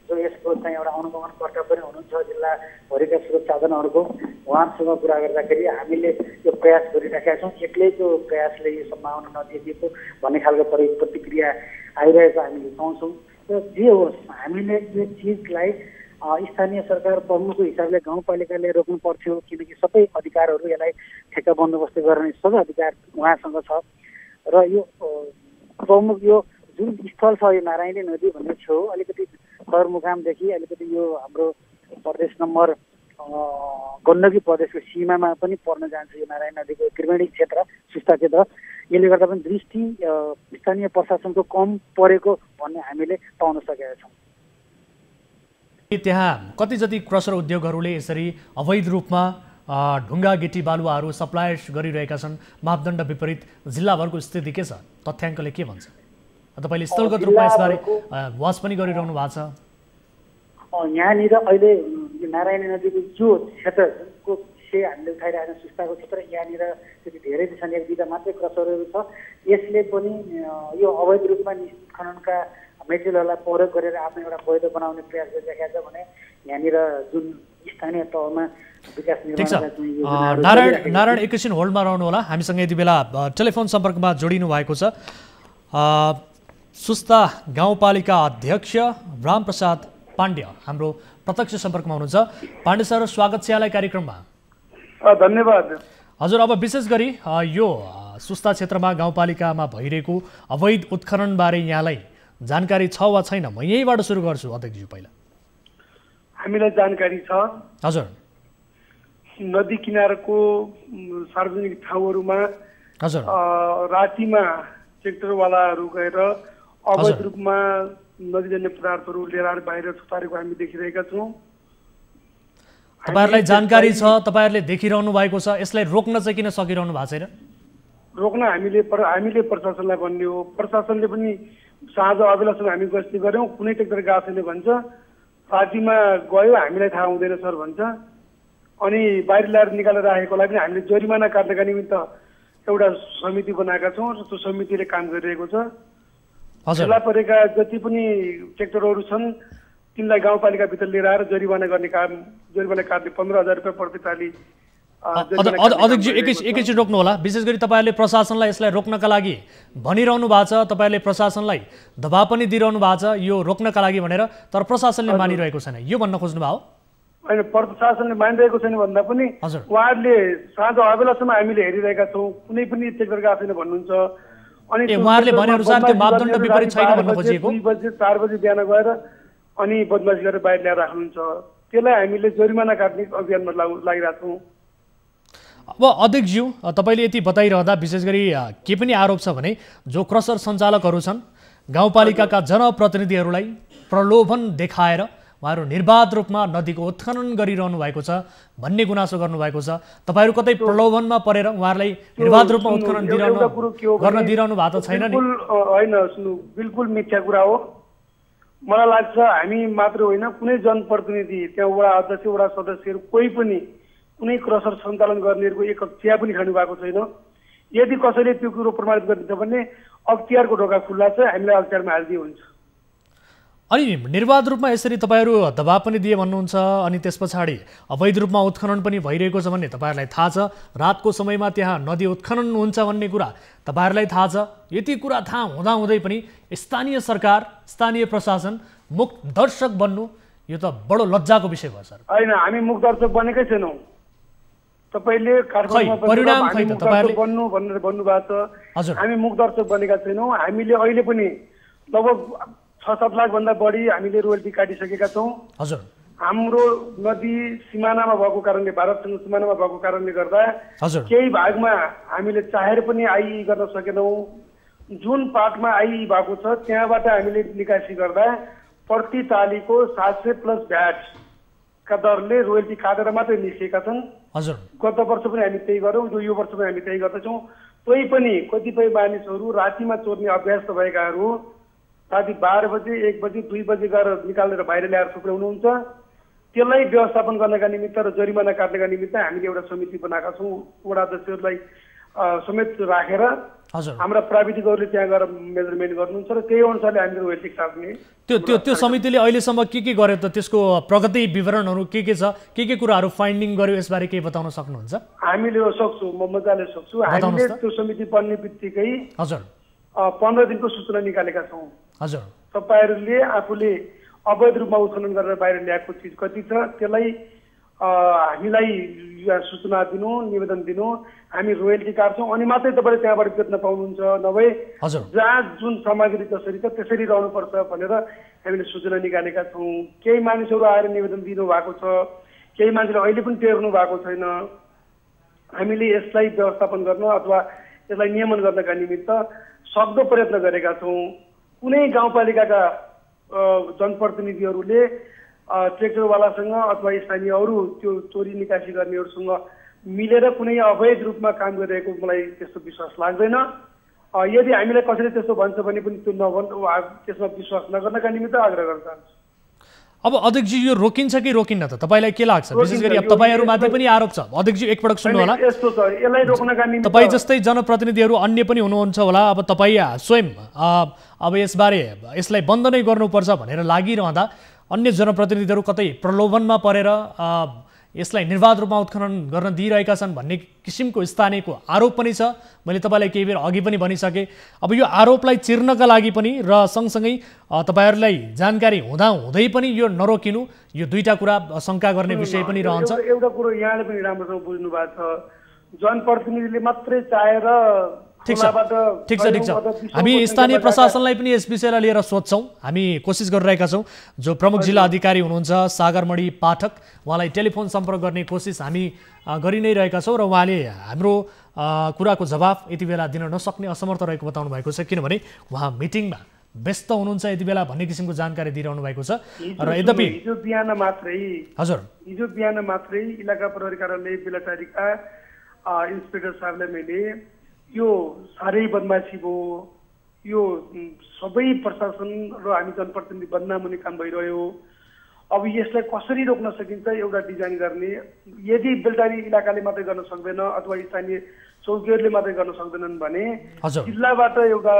जो यसको चाहिँ एउटा अनुगमनकर्ता पनि हुनुहुन्छ जिल्लाभरिका सुरक्षाजनहरूको, उहाँसँग कुरा गर्दाखेरि हामीले यो प्रयास गरिराखेका छौँ। एक्लैको प्रयासले यो सम्भावना नदिएको भन्ने खालको प्रतिक्रिया आइरहेको हामीले पाउँछौँ। र जे होस् हामीले यो चिजलाई स्थानीय सरकार प्रमुखको हिसाबले गाउँपालिकाले रोक्नु पर्थ्यो, किनकि सबै अधिकारहरू यसलाई ठेक्का बन्दोबस्त गर्ने सबै अधिकार उहाँसँग छ र यो प्रमुख यो जुन स्थल छ यो नारायणी नदी भन्ने छेउ अलिकति सदरमुकामदेखि अलिकति यो हाम्रो प्रदेश नम्बर गण्डकी प्रदेशको सीमामा पनि पर्न जान्छ यो नारायणी नदीको त्रिवेणी क्षेत्र सुस्ता क्षेत्र। यसले गर्दा पनि दृष्टि स्थानीय प्रशासनको कम परेको भन्ने हामीले पाउन सकेका छौँ। त्यहाँ कति जति क्रसर उद्योगहरूले यसरी अवैध रूपमा ढुङ्गा गिटी बालुवाहरू सप्लाई गरिरहेका छन्, मापदण्ड विपरीत जिल्लाभरको स्थिति के छ? तथ्याङ्कले के भन्छ? तपाईँले स्थलगत रूपमा यसबारे वाच पनि गरिरहनु भएको छ। यहाँनिर अहिले नारायणी नदीको जो क्षेत्रको विषय हामीले उठाइरहेको सुस्ताको क्षेत्र यहाँनिर त्यति धेरै छन्, एक दुईवटा मात्रै क्रसरहरू छ। यसले पनि यो अवैध रूपमा खननका मेटेरियलहरूलाई प्रयोग गरेर आफ्नो एउटा वैध बनाउने प्रयास गरिरहेका छ भने यहाँनिर जुन स्थानीय तहमा विकास निर्माण नारायण एकैछिन होल्डमा रहनु होला, हामीसँग यति बेला टेलिफोन सम्पर्कमा जोडिनु भएको छ सुस्ता गाउँपालिका अध्यक्ष रामप्रसाद पाण्ड्य हाम्रो प्रत्यक्ष सम्पर्कमा हुनुहुन्छ। पाण्डे सर, स्वागत छ यहाँलाई कार्यक्रममा। धन्यवाद। हजुर, अब विशेष गरी यो सुस्ता क्षेत्रमा गाउँपालिकामा भइरहेको अवैध उत्खननबारे यहाँलाई जानकारी छ वा छैन? म यहीँबाट सुरु गर्छु अध्यक्षज्यू। पहिला हामीलाई जानकारी छ। हजुर, नदी किनारको सार्वजनिक ठाउँहरूमा हजुर रातिमा ट्र्याक्टरवालाहरू गएर अवैध रूपमा नदीजन्य पदार्थहरू लिएर बाहिर थुपारेको हामी देखिरहेका छौँ। तपाईँहरूलाई जानकारी छ, तपाईँहरूले देखिरहनु भएको छ, यसलाई रोक्न चाहिँ किन सकिरहनु भएको छैन? रोक्न हामीले प्रशासनलाई भन्ने हो। प्रशासनले पनि साँझ अबेलासम्म हामी गस्ती गऱ्यौँ, कुनै ट्र्याक्टर गएको छैन भन्छ, रातिमा गयो हामीलाई थाहा हुँदैन सर भन्छ, अनि बाहिर ल्याएर निकालेर राखेकोलाई पनि हामीले जरिमाना काट्नका निमित्त एउटा समिति बनाएका छौँ र त्यो समितिले काम गरिरहेको छ। फेला परेका जति पनि ट्र्याक्टरहरू छन् तिनलाई गाउँपालिकाभित्र लिएर आएर जरिवाना काट्ने 15,000 रुपियाँ प्रति पाली। अध्यक्षज्यू एकैछिन रोक्नु होला। विशेष गरी तपाईँहरूले प्रशासनलाई यसलाई रोक्नका लागि भनिरहनु भएको छ, तपाईँहरूले प्रशासनलाई दबाब पनि दिइरहनु भएको छ यो रोक्नका लागि भनेर, तर प्रशासनले मानिरहेको छैन, यो भन्न खोज्नु भयो? होइन, प्रशासनले मानिरहेको छैन भन्दा पनि उहाँहरूले साँझ अबेलासम्म हामीले हेरिरहेका छौँ, कुनै पनि ट्र्याक्टर गएको छैन भन्नुहुन्छ। अनि उहाँहरूले भनेअनुसार त्यो मापदण्ड विपरीत छैन भन्न खोजिएको? 2 बजे 4 बजे बिहान गएर अनि बदमासी गरेर बाहिर ल्याएर राख्नुहुन्छ, त्यसलाई हामीले जरिमाना काट्ने अभियानमा लागिरहेका छौँ। अब अध्यक्षज्यू, तपाईँले यति बताइरहँदा विशेष गरी के पनि आरोप छ भने जो क्रसर सञ्चालकहरू छन् गाउँपालिकाका जनप्रतिनिधिहरूलाई प्रलोभन देखाएर उहाँहरू निर्बाध रूपमा नदीको उत्खनन गरिरहनु भएको छ भन्ने गुनासो गर्नुभएको छ। तपाईँहरू कतै प्रलोभनमा परेर उहाँहरूलाई निर्बाध रूपमा उत्खनन गर्न दिइरहनु भएको छैन नि? होइन, सुन्नु, बिल्कुल मिथ्या कुरा हो। मलाई लाग्छ हामी मात्र होइन, कुनै जनप्रतिनिधि, त्यहाँ वडा अध्यक्ष, वडा सदस्यहरू कोही पनि कुनै क्रसर सञ्चालन गर्नेहरूको एक चिया पनि खानु भएको छैन। यदि कसैले त्यो कुरो प्रमाणित गरिदिन्छ भने अख्तियारको ढोका खुल्ला छ, हामीलाई अख्तियारमा हालिदिए हुन्छ। अनि निर्बाध रूपमा यसरी तपाईँहरू दबाब पनि दिए भन्नुहुन्छ, अनि त्यस पछाडि अवैध रूपमा उत्खनन पनि भइरहेको छ भन्ने तपाईँहरूलाई थाहा छ। रातको समयमा त्यहाँ नदी उत्खनन हुन्छ भन्ने कुरा तपाईँहरूलाई थाहा छ। यति कुरा थाहा हुँदाहुँदै पनि स्थानीय सरकार, स्थानीय प्रशासन मुख दर्शक बन्नु, यो त बडो लज्जाको विषय भयो सर। होइन, हामी मुख दर्शक बनेकै छैनौँ। तपाईँले बन्नु भनेर भन्नुभएको छ, हामी मुख दर्शक बनेका छैनौँ। हामीले अहिले पनि लगभग 6-7 लाख भन्दा बढी हामीले रोयल्टी काटिसकेका छौँ। हजुर, हाम्रो नदी सिमानामा भएको कारणले, भारतसँग सिमानामा भएको कारणले गर्दा केही भागमा हामीले चाहेर पनि आइई गर्न सकेनौँ। जुन पाटमा आइई भएको छ त्यहाँबाट हामीले निकासी गर्दा प्रति तालीको 700 प्लस भ्याट का दरले रोयल्टी काटेर मात्रै निस्केका छन्। हजुर, गत वर्ष पनि हामी त्यही गरौँ, यो वर्ष पनि हामी त्यही गर्दैछौँ। तै पनि कतिपय मानिसहरू रातिमा चोर्ने अभ्यस्त भएकाहरू राति 12 बजे, 1 बजे, 2 बजे गएर निकालेर बाहिर ल्याएर थुप्राउनुहुन्छ। त्यसलाई व्यवस्थापन गर्नका निमित्त र जरिमाना काट्नका निमित्त हामीले एउटा समिति बनाएका छौँ। वडा अध्यक्षहरूलाई समेत राखेर हाम्रा प्राविधिकहरूले त्यहाँ गएर मेजरमेन्ट गर्नुहुन्छ र त्यही अनुसारले हामीले रोयल्टी काट्ने। त्यो समितिले अहिलेसम्म के गर्यो त? त्यसको प्रगति विवरणहरू के छ? के कुराहरू फाइन्डिङ गर्यो? यसबारे केही बताउन सक्नुहुन्छ? हामीले सक्छौँ, म मजाले सक्छु। हामीले त्यो समिति बन्ने बित्तिकै हजुर 15 दिनको सूचना निकालेका छौँ। हजुर, तपाईँहरूले आफूले अवैध रूपमा उत्खनन गरेर बाहिर ल्याएको चिज कति छ त्यसलाई हामीलाई सूचना दिनु, निवेदन दिनु, हामी रोयल्टी काट्छौँ अनि मात्रै तपाईँले त्यहाँबाट बेच्न पाउनुहुन्छ। नभए जहाँ जुन सामग्री जसरी छ त्यसरी रहनुपर्छ भनेर हामीले सूचना निकालेका छौँ। केही मानिसहरू आएर निवेदन दिनु भएको छ, केही मान्छेले अहिले पनि टेर्नु भएको छैन। हामीले यसलाई व्यवस्थापन गर्न अथवा यसलाई नियमन गर्नका निमित्त सक्दो प्रयत्न गरेका छौँ। कुनै गाउँपालिकाका जनप्रतिनिधिहरूले ट्र्याक्टरवालासँग अथवा स्थानीय अरू त्यो चोरी निकासी गर्नेहरूसँग मिलेर कुनै अवैध रूपमा काम गरिरहेको मलाई त्यस्तो विश्वास लाग्दैन। यदि हामीलाई कसैले त्यस्तो भन्छ भने पनि त्यो त्यसमा विश्वास नगर्नका निमित्त आग्रह गर्न चाहन्छु। अब अध्यक्षजी, यो रोकिन्छ कि रोकिन्न त? तपाईँलाई के लाग्छ? विशेष गरी अब तपाईँहरूमाथि पनि आरोप छ। अध्यक्षजी एकपटक सुन्नु होला। यस्तो छ, यसलाई रोक्नका निमित्त तपाईँ जस्तै जनप्रतिनिधिहरू अन्य पनि हुनुहुन्छ होला। अब तपाईँ स्वयं अब यसलाई बन्द नै गर्नुपर्छ भनेर लागिरहँदा अन्य जनप्रतिनिधिहरू कतै प्रलोभनमा परेर यसलाई निर्बाध रूपमा उत्खनन गर्न दिइरहेका छन् भन्ने किसिमको स्थानीयको आरोप पनि छ। मैले तपाईँलाई केही बेर अघि पनि भनिसकेँ। अब यो आरोपलाई चिर्नका लागि पनि र सँगसँगै तपाईँहरूलाई जानकारी हुँदै पनि यो नरोकिनु, यो दुईटा कुरा शङ्का गर्ने विषय पनि रहन्छ। एउटा कुरो यहाँले पनि राम्रोसँग बुझ्नु भएको छ, जनप्रतिनिधिले मात्रै चाहेर ठिक छ। हामी स्थानीय प्रशासनलाई पनि यस विषयलाई लिएर सोध्छौँ। हामी कोसिस गरिरहेका छौँ। जो प्रमुख जिल्ला अधिकारी हुनुहुन्छ सागरमणि पाठक, उहाँलाई टेलिफोन सम्पर्क गर्ने कोसिस हामी गरि नै रहेका छौँ र उहाँले हाम्रो कुराको जवाफ यति बेला दिन नसक्ने, असमर्थ रहेको बताउनु भएको छ। किनभने उहाँ मिटिङमा व्यस्त हुनुहुन्छ यति बेला भन्ने किसिमको जानकारी दिइरहनु भएको छ। र यद्यपि हिजो बिहान मात्रै इलाका प्रहरी कार्यालय बेलाटारीका इन्सपेक्टर साहबलाई मैले यो साह्रै बदमासी भयो, यो सबै प्रशासन र हामी जनप्रतिनिधि बदनाम हुने काम भइरह्यो। अब यसलाई कसरी रोक्न सकिन्छ एउटा डिजाइन गर्ने। यदि बेलटारी इलाकाले मात्रै गर्न सक्दैन अथवा स्थानीय चौकीहरूले मात्रै गर्न सक्दैनन् भने जिल्लाबाट एउटा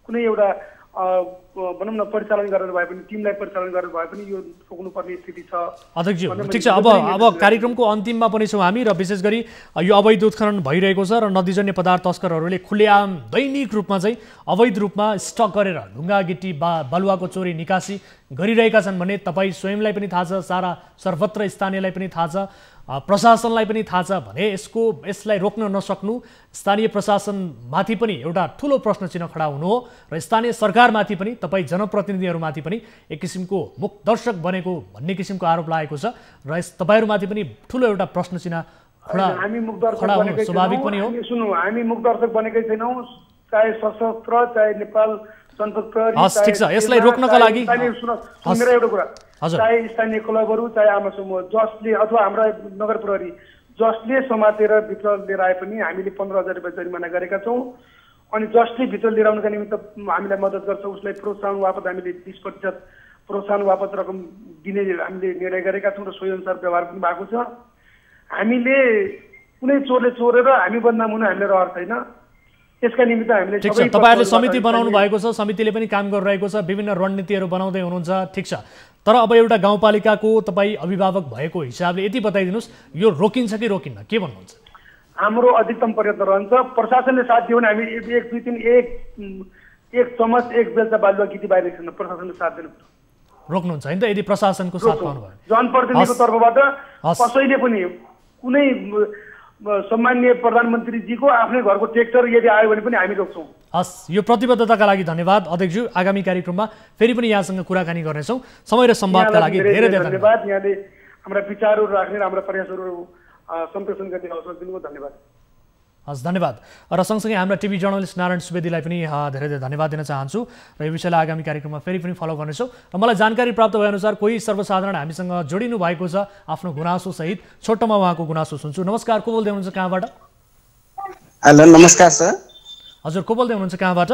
कुनै एउटा भनौँ न परिचालन गरेर भए पनि, टिमलाई परिचालन गरेर भए पनि यो रोक्नुपर्ने स्थिति छ। अध्यक्षजी ठिक छ। अब कार्यक्रमको अन्तिममा पनि छौँ हामी, र विशेष गरी यो अवैध उत्खनन भइरहेको छ र नदीजन्य पदार्थ तस्करहरूले खुलेआम दैनिक रूपमा चाहिँ अवैध रूपमा स्टक गरेर ढुङ्गा गिटी बालुवाको चोरी निकासी गरिरहेका छन् भने तपाईँ स्वयंलाई पनि थाहा छ, सारा सर्वत्र स्थानीयलाई पनि थाहा छ, प्रशासनलाई पनि थाहा छ भने यसलाई रोक्न नसक्नु स्थानीय प्रशासनमाथि पनि एउटा ठुलो प्रश्न चिन्ह खडा हुनु हो र स्थानीय सरकारमाथि पनि, तपाईँ जनप्रतिनिधिहरूमाथि पनि एक किसिमको मुखदर्शक बनेको भन्ने किसिमको आरोप लागेको छ र तपाईँहरूमाथि पनि ठुलो एउटा प्रश्न चिन्ह खडा हुनु स्वाभाविक पनि हो। सुन्नु, हामी मुखदर्शक बनेकै छैनौँ, चाहे सशस्त्र, चाहे नेपाल जनपद प्रहरी। ठिक छ, यसलाई रोक्नका लागि मेरो एउटा कुरा, चाहे स्थानीय क्लबहरू चाहे आमा समूह जसले अथवा हाम्रा नगर प्रहरी जसले समातेर भित्र लिएर आए पनि हामीले 15,000 रुपियाँ जरिमाना गरेका छौँ। अनि जसले भित्र लिएर आउनका निमित्त हामीलाई मद्दत गर्छ उसलाई प्रोत्साहन बापत हामीले 20% प्रोत्साहन बापत रकम दिने हामीले निर्णय गरेका छौँ र सोही अनुसार व्यवहार पनि भएको छ। हामीले कुनै चोरले चोरेर हामी बदनाम हुन हामीले रहर छैन। यसका निमित्त हामीले ठिक छ, तपाईहरुले समिति बनाउनु भएको छ, समितिले पनि काम गरिरहेको छ, विभिन्न रणनीतिहरू बनाउँदै हुनुहुन्छ, ठिक छ। तर अब एउटा गाउँपालिकाको तपाईँ अभिभावक भएको हिसाबले यति बताइदिनुहोस्, यो रोकिन्छ कि रोकिन्न, के भन्नुहुन्छ? हाम्रो अधिकतम प्रयत्न रहन्छ। प्रशासनले साथ दियो भने हामी 1 2 3 एक चमच एक बेलचा बालुवा गिटी बाहिर छैन, प्रशासनले साथ दिनु रोक्नुहुन्छ हैन त? यदि प्रशासनको साथ पाउनु भयो जनप्रतिनिधिको तर्फबाट कसैले पनि कुनै सम्माननीय प्रधानमन्त्रीजीको आफ्नै घरको ट्र्याक्टर यदि आयो भने पनि हामी रोक्छौँ। हस्, यो प्रतिबद्धताका लागि धन्यवाद अध्यक्षज्यू। आगामी कार्यक्रममा फेरि पनि यहाँसँग कुराकानी गर्नेछौँ। समय र संवादका लागि धेरै धेरै धन्यवाद। यहाँले हाम्रा विचारहरू राख्ने र हाम्रा प्रयासहरू सम्प्रेषण गर्ने अवसर दिनुभयो, धन्यवाद। हस्, धन्यवाद। र सँगसँगै हाम्रा टिभी जर्नलिस्ट नारायण सुवेदीलाई पनि धेरै धेरै धन्यवाद दिन चाहन्छु र यो विषयलाई आगामी कार्यक्रममा फेरि पनि फलो गर्नेछौँ। र मलाई जानकारी प्राप्त भएअनुसार कोही सर्वसाधारण हामीसँग जोडिनु भएको छ आफ्नो गुनासोसहित। छोटोमा उहाँको गुनासो सुन्छु। नमस्कार, को बोल्दै हुनुहुन्छ, कहाँबाट? हेलो, नमस्कार सर। हजुर, को बोल्दै हुनुहुन्छ, कहाँबाट?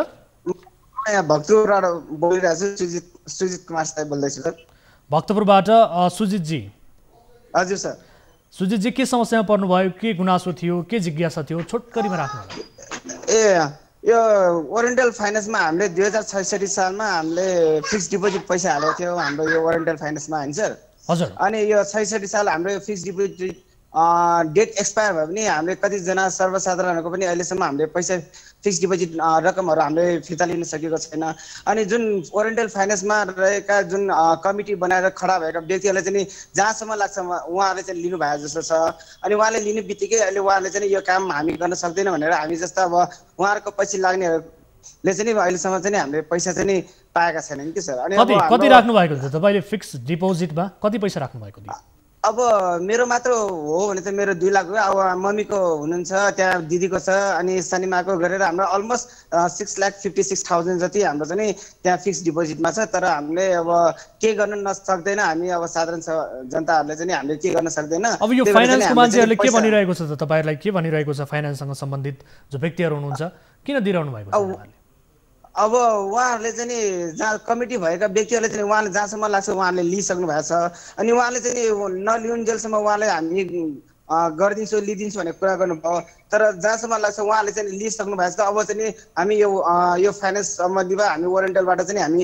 यहाँ भक्तपुरबाट बोलिरहेको छु, सुजित कुमार साई बोल्दैछु सर। भक्तपुरबाट सुजितजी? हजुर सर। सुजितजी, के समस्यामा पर्नुभयो, के गुनासो थियो, के जिज्ञासा थियो, छोटकरीमा राख्नु होला। यो ओरिएन्टल फाइनेन्समा हामीले 2066 सालमा हामीले फिक्स डिपोजिट पैसा हालेको थियो हाम्रो यो ओरिएन्टल फाइनेन्समा हैन सर? हजुर। अनि यो 66 साल हाम्रो फिक्स डिपोजिट डेट एक्सपायर भयो भने हामीले कतिजना सर्वसाधारणहरूको पनि अहिलेसम्म हामीले पैसा फिक्स डिपोजिट रकमहरू हामीले फिर्ता लिन सकेको छैन। अनि जुन ओरिएन्टल फाइनेन्समा रहेका जुन कमिटी बनाएर खडा भएका व्यक्तिहरूले चाहिँ जहाँसम्म लाग्छ उहाँहरूले चाहिँ लिनुभएको जस्तो छ। अनि उहाँले लिने बित्तिकै अहिले उहाँहरूले चाहिँ यो काम हामी गर्न सक्दैन भनेर हामी जस्ता अब उहाँहरूको पछि लाग्नेहरूले चाहिँ अहिलेसम्म चाहिँ हामीले पैसा चाहिँ पाएका छैनन् कि सर। अनि कति राख्नु भएको छ तपाईँले फिक्स डिपोजिटमा? कति पैसा राख्नु भएको थियो? अब मेरो मात्र हो भने चाहिँ मेरो 2 लाख हो। अब मम्मीको हुनुहुन्छ, त्यहाँ दिदीको छ, अनि सनिमाको गरेर हाम्रो अलमोस्ट 6,56,000 जति हाम्रो चाहिँ त्यहाँ फिक्स डिपोजिटमा छ। तर हामीले अब के गर्न नसक्दैन, हामी अब साधारण जनताहरूले चाहिँ हामीले के गर्न सक्दैन। अब यो फाइनान्सको मान्छेहरूले के भनिरहेको छ त तपाईहरुलाई? के भनिरहेको छ फाइनान्ससँग सम्बन्धित जो व्यक्तिहरू हुनुहुन्छ, किन दिइरहनु भएको छ? अब उहाँहरूले चाहिँ जहाँ कमिटी भएका व्यक्तिहरूले चाहिँ उहाँले जहाँसम्म लाग्छ उहाँले लिइसक्नु भएको छ। अनि उहाँले चाहिँ नलिउन्जेलसम्म उहाँले हामी गरिदिन्छु लिइदिन्छु भन्ने कुरा गर्नुभयो। तर जहाँसम्म लाग्छ उहाँले चाहिँ लिइसक्नु भएको छ। अब चाहिँ हामी यो फाइनेन्स सम्बन्धीमा हामी ओरिएन्टलबाट चाहिँ हामी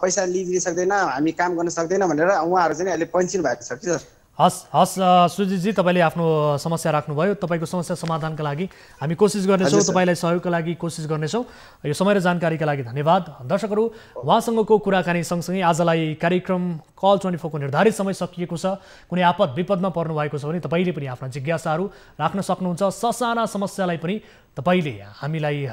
पैसा लिइदिन सक्दैन, हामी काम गर्न सक्दैन भनेर उहाँहरू चाहिँ अहिले पन्छिनु भएको छ कि सर। हस् हस्, सुजितजी तपाईँले आफ्नो समस्या राख्नुभयो। तपाईँको समस्या समाधानका लागि हामी कोसिस गर्नेछौँ, तपाईँलाई सहयोगका लागि कोसिस गर्नेछौँ। यो समय र जानकारीका लागि धन्यवाद। दर्शकहरू, उहाँसँगको कुराकानी सँगसँगै आजलाई कार्यक्रम कल 24 को निर्धारित समय सकिएको छ। कुनै आपद विपदमा पर्नु भएको छ भने तपाईँले पनि आफ्ना जिज्ञासाहरू राख्न सक्नुहुन्छ। ससाना समस्यालाई पनि तपाईँले हामीलाई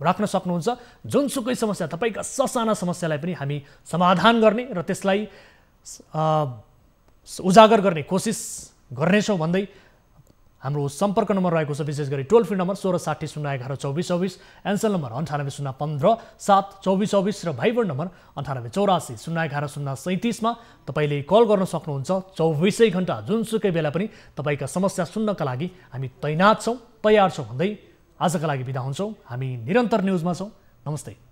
राख्न सक्नुहुन्छ। जुनसुकै समस्या, तपाईँका ससाना समस्यालाई पनि हामी समाधान गर्ने र त्यसलाई उजागर गर्ने कोसिस गर्नेछौँ भन्दै हाम्रो सम्पर्क नम्बर रहेको छ विशेष गरी टोल फ्री नम्बर 1660 011 2424, एन्सल नम्बर 98 015 7 2424 र भाइबर नम्बर 98 84 011 037 मा तपाईँले कल गर्न सक्नुहुन्छ। 24 घण्टा जुनसुकै बेला पनि तपाईँका समस्या सुन्नका लागि हामी तैनात छौँ, तयार छौँ भन्दै आजका लागि बिदा हुन्छौँ। हामी निरन्तर न्युजमा छौँ। नमस्ते।